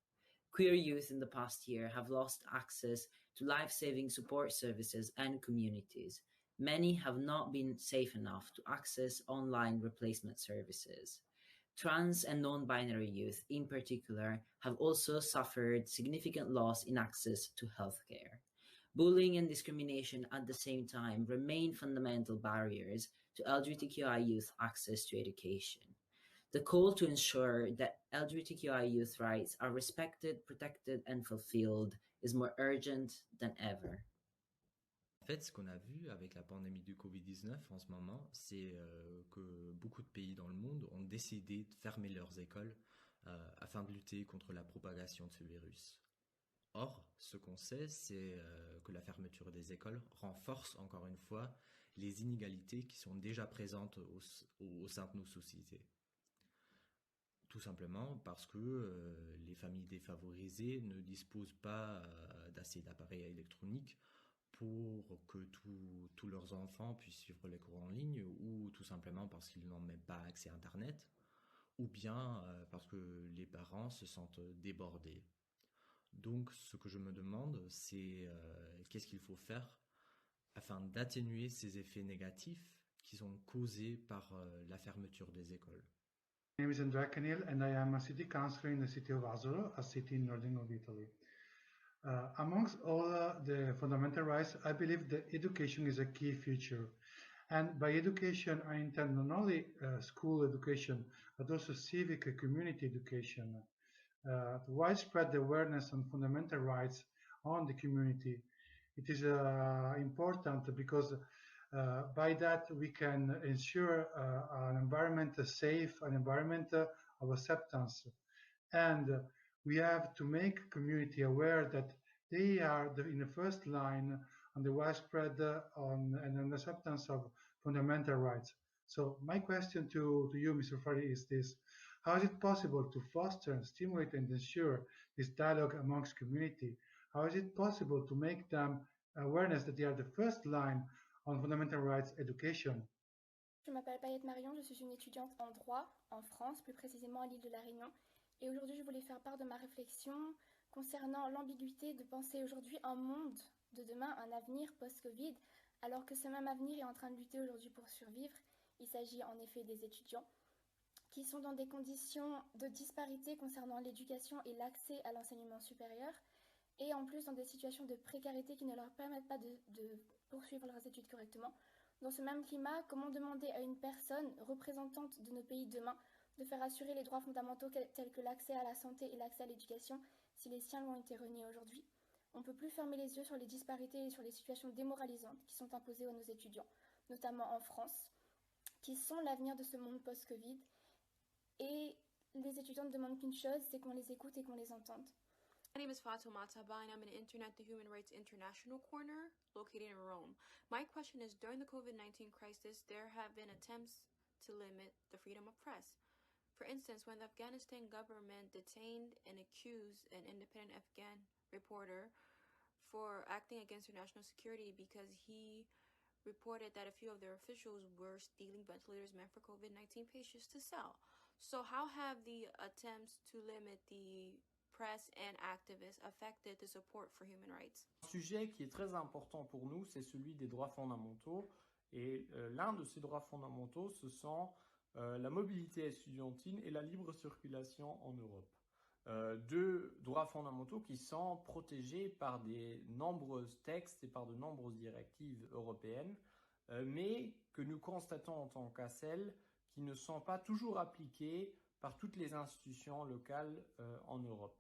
Queer youth in the past year have lost access to life-saving support services and communities. Many have not been safe enough to access online replacement services. Trans and non-binary youth, in particular, have also suffered significant loss in access to healthcare. Bullying and discrimination at the same time remain fundamental barriers to LGBTQI youth access to education. The call to ensure that LGBTQI youth rights are respected, protected, and fulfilled is more urgent than ever. En fait, ce qu'on a vu avec la pandémie du Covid-19 en ce moment, c'est que beaucoup de pays dans le monde ont décidé de fermer leurs écoles afin de lutter contre la propagation de ce virus. Or, ce qu'on sait, c'est que la fermeture des écoles renforce encore une fois les inégalités qui sont déjà présentes au sein de nos sociétés. Tout simplement parce que les familles défavorisées ne disposent pas d'assez d'appareils électroniques pour que tous leurs enfants puissent suivre les cours en ligne, ou tout simplement parce qu'ils n'ont même pas accès à Internet, ou bien parce que les parents se sentent débordés. Donc, ce que je me demande, c'est qu'est-ce qu'il faut faire afin d'atténuer ces effets négatifs qui sont causés par la fermeture des écoles. My name is Andrea Canil, and I am a city councillor in the city of Asolo, a city in northern of Italy. Amongst all the fundamental rights, I believe that education is a key feature. And by education, I intend not only school education, but also civic and community education. To widespread awareness on fundamental rights on the community. It is important because by that we can ensure an environment safe, an environment of acceptance. And we have to make community aware that they are in the first line on the widespread and an acceptance of fundamental rights. So my question to you, Mr. Fari, is this: how is it possible to foster, stimulate, and ensure this dialogue amongst community? How is it possible to make them awareness that they are the first line on fundamental rights education? Je m'appelle Payette Marion, je suis une étudiante en droit en France, plus précisément à l'île de la Réunion. Et aujourd'hui, je voulais faire part de ma réflexion concernant l'ambiguïté de penser aujourd'hui un monde de demain, un avenir post-Covid, alors que ce même avenir est en train de lutter aujourd'hui pour survivre. Il s'agit en effet des étudiants qui sont dans des conditions de disparité concernant l'éducation et l'accès à l'enseignement supérieur, et en plus dans des situations de précarité qui ne leur permettent pas de poursuivre leurs études correctement. Dans ce même climat, comment demander à une personne représentante de nos pays demain de faire assurer les droits fondamentaux tels que l'accès à la santé et l'accès à l'éducation si les siens lui ont été reniés aujourd'hui? On ne peut plus fermer les yeux sur les disparités et sur les situations démoralisantes qui sont imposées à nos étudiants, notamment en France, qui sont l'avenir de ce monde post-Covid. Et les étudiants ne demandent qu'une chose, c'est qu'on les écoute et qu'on les entende. My name is Fatuma Taba, and I'm an intern at the Human Rights International Corner, located in Rome. My question is, during the COVID-19 crisis, there have been attempts to limit the freedom of press. For instance, when the Afghanistan government detained and accused an independent Afghan reporter for acting against their national security because he reported that a few of their officials were stealing ventilators meant for COVID-19 patients to sell. So how have the attempts to limit the press and activists affected the support for human rights? Un sujet qui est très important pour nous, c'est celui des droits fondamentaux. Et l'un de ces droits fondamentaux, ce sont la mobilité estudiantine et la libre circulation en Europe. Deux droits fondamentaux qui sont protégés par de nombreux textes et par de nombreuses directives européennes, mais que nous constatons en tant qu'ACEL qui ne sont pas toujours appliqués par toutes les institutions locales en Europe.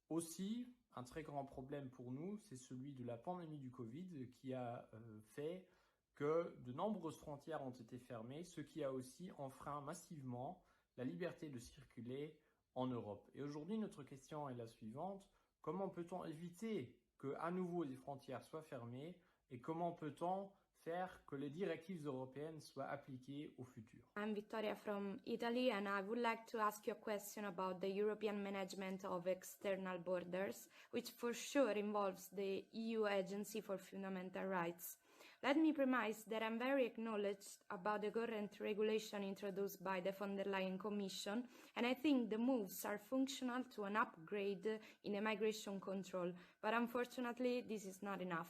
Aussi, un très grand problème pour nous, c'est celui de la pandémie du Covid qui a fait que de nombreuses frontières ont été fermées, ce qui a aussi enfreint massivement la liberté de circuler en Europe. Et aujourd'hui, notre question est la suivante: comment peut-on éviter que à nouveau les frontières soient fermées et comment peut-on faire que les directives européennes soient appliquées au futur? I'm Victoria from Italy, and I would like to ask you a question about the European management of external borders, which for sure involves the EU Agency for Fundamental Rights. Let me premise that I'm very acknowledged about the current regulation introduced by the von der Leyen Commission, and I think the moves are functional to an upgrade in immigration control, but unfortunately this is not enough.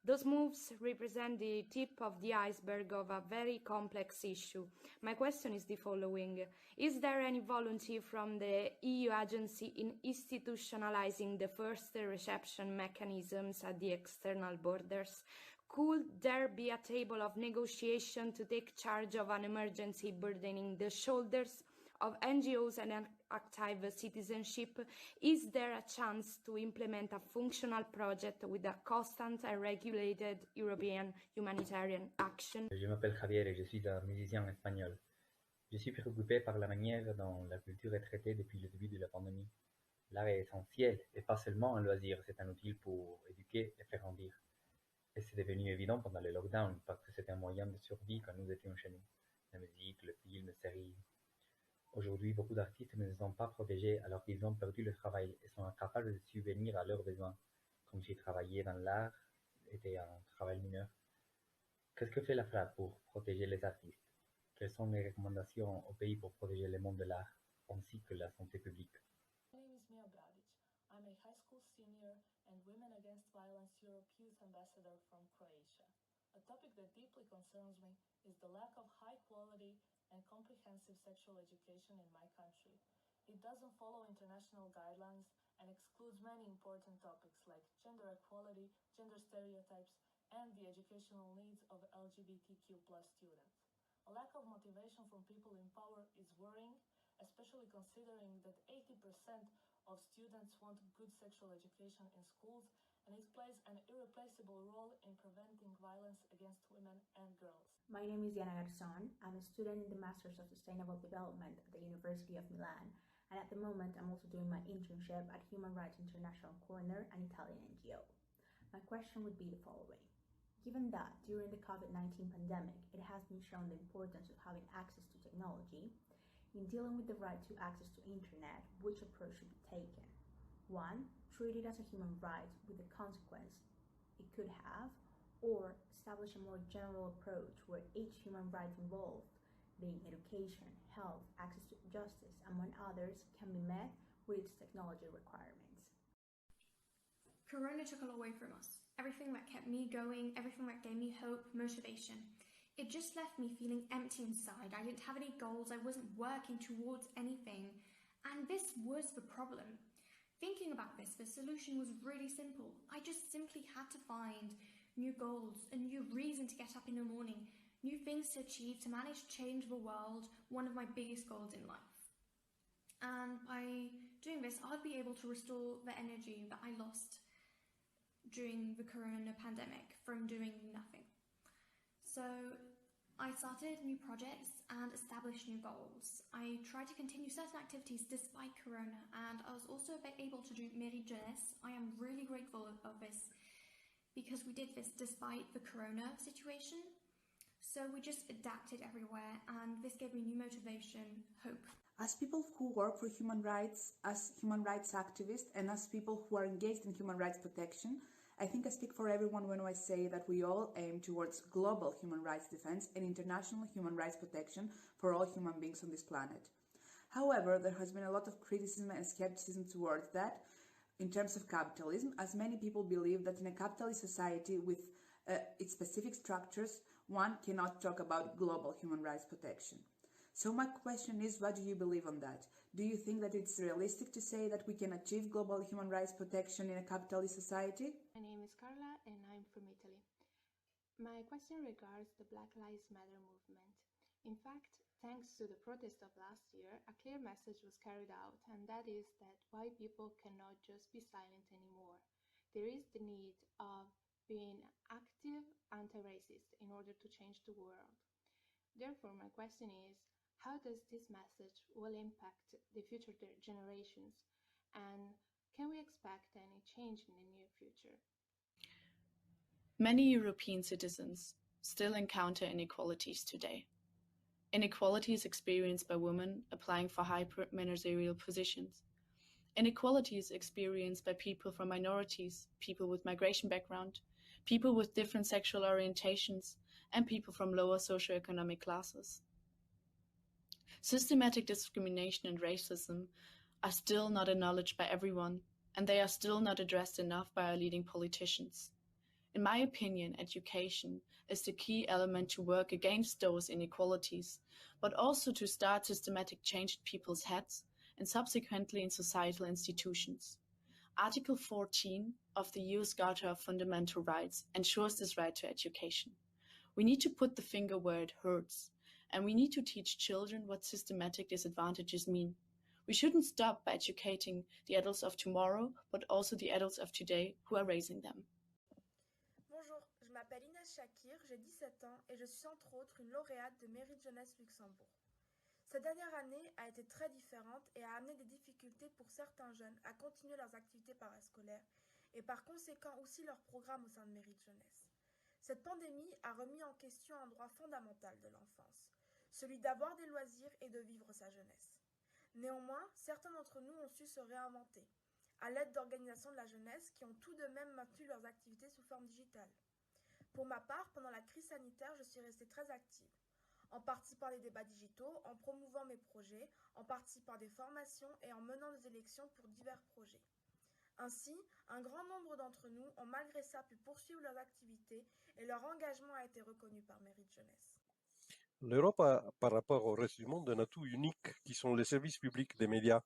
Those moves represent the tip of the iceberg of a very complex issue. My question is the following. Is there any volunteer from the EU agency in institutionalizing the first reception mechanisms at the external borders? Could there be a table of negotiation to take charge of an emergency burdening the shoulders of NGOs and active citizenship? Is there a chance to implement a functional project with a constant and regulated European humanitarian action? Je m'appelle Javier et je suis un musicien espagnol. Je suis préoccupé par la manière dont la culture est traitée depuis le début de la pandémie. L'art est essentiel et pas seulement un loisir, c'est un outil pour éduquer et faire grandir. Et c'est devenu évident pendant le lockdown parce que c'était un moyen de survie quand nous étions chez nous. La musique, le film, les séries. Aujourd'hui, beaucoup d'artistes ne sont pas protégés alors qu'ils ont perdu le travail et sont incapables de subvenir à leurs besoins, comme si travailler dans l'art était un travail mineur. Qu'est-ce que fait la FRA pour protéger les artistes? Quelles sont les recommandations au pays pour protéger le monde de l'art, ainsi que la santé publique? My name is Mia Bradic. I'm a high school senior and Women Against Violence Europe Youth Ambassador from Croatia. A topic that deeply concerns me is the lack of high quality and comprehensive sexual education in my country. It doesn't follow international guidelines and excludes many important topics like gender equality, gender stereotypes, and the educational needs of LGBTQ+ students. A lack of motivation from people in power is worrying, especially considering that 80% of students want good sexual education in schools, and it plays an irreplaceable role in preventing violence against women and girls. My name is Yana Garzon. I'm a student in the Masters of Sustainable Development at the University of Milan, and at the moment I'm also doing my internship at Human Rights International Corner, an Italian NGO. My question would be the following. Given that during the COVID-19 pandemic, it has been shown the importance of having access to technology, in dealing with the right to access to internet, which approach should be taken? 1. Treat it as a human right with the consequence it could have, or establish a more general approach where each human right involved, being education, health, access to justice, among others, can be met with its technology requirements. Corona took a lot away from us. Everything that kept me going, everything that gave me hope, motivation. It just left me feeling empty inside. I didn't have any goals, I wasn't working towards anything, and this was the problem. Thinking about this, the solution was really simple. I just simply had to find new goals, a new reason to get up in the morning, new things to achieve, to manage change the world, one of my biggest goals in life. And by doing this, I'll be able to restore the energy that I lost during the corona pandemic from doing nothing. So I started new projects and established new goals. I tried to continue certain activities despite corona, and I was also able to do Mairie de Jeunesse. I am really grateful of this because we did this despite the corona situation. So we just adapted everywhere, and this gave me new motivation, hope. As people who work for human rights, as human rights activists, and as people who are engaged in human rights protection, I think I speak for everyone when I say that we all aim towards global human rights defense and international human rights protection for all human beings on this planet. However, there has been a lot of criticism and skepticism towards that in terms of capitalism, as many people believe that in a capitalist society with its specific structures, one cannot talk about global human rights protection. So my question is, what do you believe on that? Do you think that it's realistic to say that we can achieve global human rights protection in a capitalist society? My name is Carla and I'm from Italy. My question regards the Black Lives Matter movement. In fact, thanks to the protest of last year, a clear message was carried out, and that is that white people cannot just be silent anymore. There is the need of being active anti-racist in order to change the world. Therefore, my question is, how does this message will impact the future generations, and can we expect any change in the near future? Many European citizens still encounter inequalities today. Inequalities experienced by women applying for high managerial positions. Inequalities experienced by people from minorities, people with migration background, people with different sexual orientations, and people from lower socioeconomic classes. Systematic discrimination and racism are still not acknowledged by everyone, and they are still not addressed enough by our leading politicians. In my opinion, education is the key element to work against those inequalities, but also to start systematic change in people's heads and subsequently in societal institutions. Article 14 of the US Charter of Fundamental Rights ensures this right to education. We need to put the finger where it hurts, and we need to teach children what systematic disadvantages mean. We shouldn't stop by educating the adults of tomorrow, but also the adults of today who are raising them. Bonjour, je m'appelle Inès Shakir, j'ai 17 ans et je suis entre autres une lauréate de Mérite Jeunesse Luxembourg. Cette dernière année a été très différente et a amené des difficultés pour certains jeunes à continuer leurs activités parascolaires et par conséquent aussi leur programme au sein de Mérite Jeunesse. Cette pandémie a remis en question un droit fondamental de l'enfance, celui d'avoir des loisirs et de vivre sa jeunesse. Néanmoins, certains d'entre nous ont su se réinventer, à l'aide d'organisations de la jeunesse qui ont tout de même maintenu leurs activités sous forme digitale. Pour ma part, pendant la crise sanitaire, je suis restée très active, en participant à des débats digitaux, en promouvant mes projets, en participant à des formations et en menant des élections pour divers projets. Ainsi, un grand nombre d'entre nous ont malgré ça pu poursuivre leurs activités et leur engagement a été reconnu par Mérite Jeunesse. L'Europe a, par rapport au reste du monde, un atout unique qui sont les services publics des médias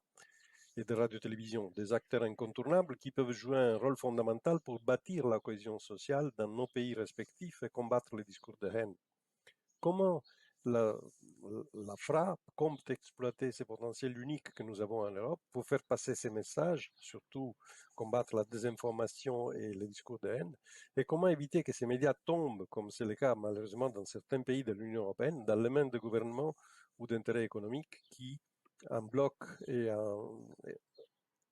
et de radio-télévision, des acteurs incontournables qui peuvent jouer un rôle fondamental pour bâtir la cohésion sociale dans nos pays respectifs et combattre les discours de haine. Comment la FRA compte exploiter ces potentiels uniques que nous avons en Europe pour faire passer ces messages, surtout combattre la désinformation et les discours de haine, et comment éviter que ces médias tombent, comme c'est le cas malheureusement dans certains pays de l'Union européenne, dans les mains de gouvernements ou d'intérêts économiques qui en bloquent et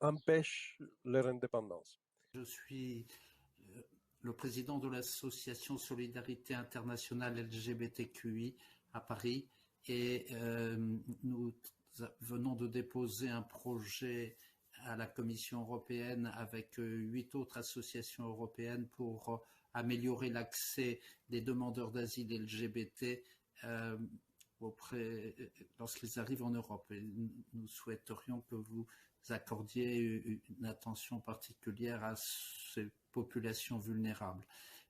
empêchent leur indépendance. Je suis le président de l'association Solidarité Internationale LGBTQI à Paris et nous venons de déposer un projet à la Commission européenne avec 8 autres associations européennes pour améliorer l'accès des demandeurs d'asile LGBT lorsqu'ils arrivent en Europe. Et nous souhaiterions que vous accordiez une attention particulière à ces populations vulnérables.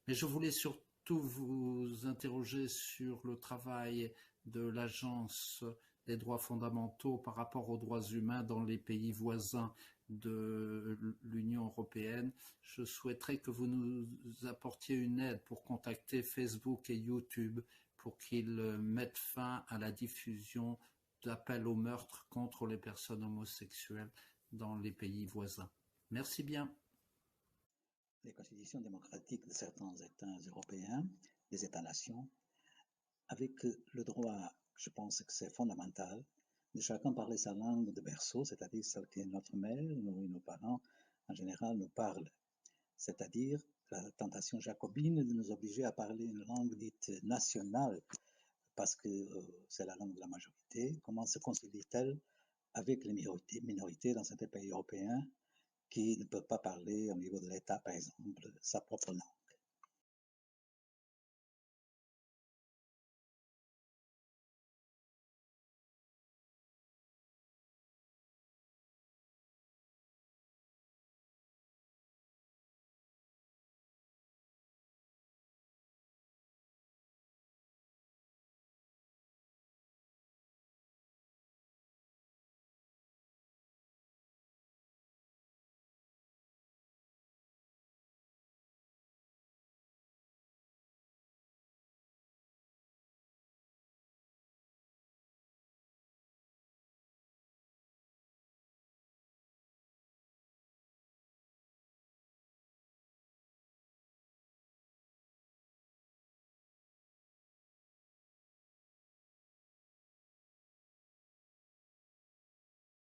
Mais je voulais surtout vous interroger sur le travail de l'Agence des droits fondamentaux par rapport aux droits humains dans les pays voisins de l'Union européenne. Je souhaiterais que vous nous apportiez une aide pour contacter Facebook et YouTube pour qu'ils mettent fin à la diffusion d'appels au meurtre contre les personnes homosexuelles dans les pays voisins. Merci bien. Les constitutions démocratiques de certains États européens, des États-nations, avec le droit, je pense que c'est fondamental, de chacun parler sa langue de berceau, c'est-à-dire celle que notre mère, nos parents en général nous parlent. C'est-à-dire la tentation jacobine de nous obliger à parler une langue dite nationale, parce que c'est la langue de la majorité. Comment se concilie-t-elle avec les minorités dans certains pays européens qui ne peuvent pas parler au niveau de l'État, par exemple, sa propre langue?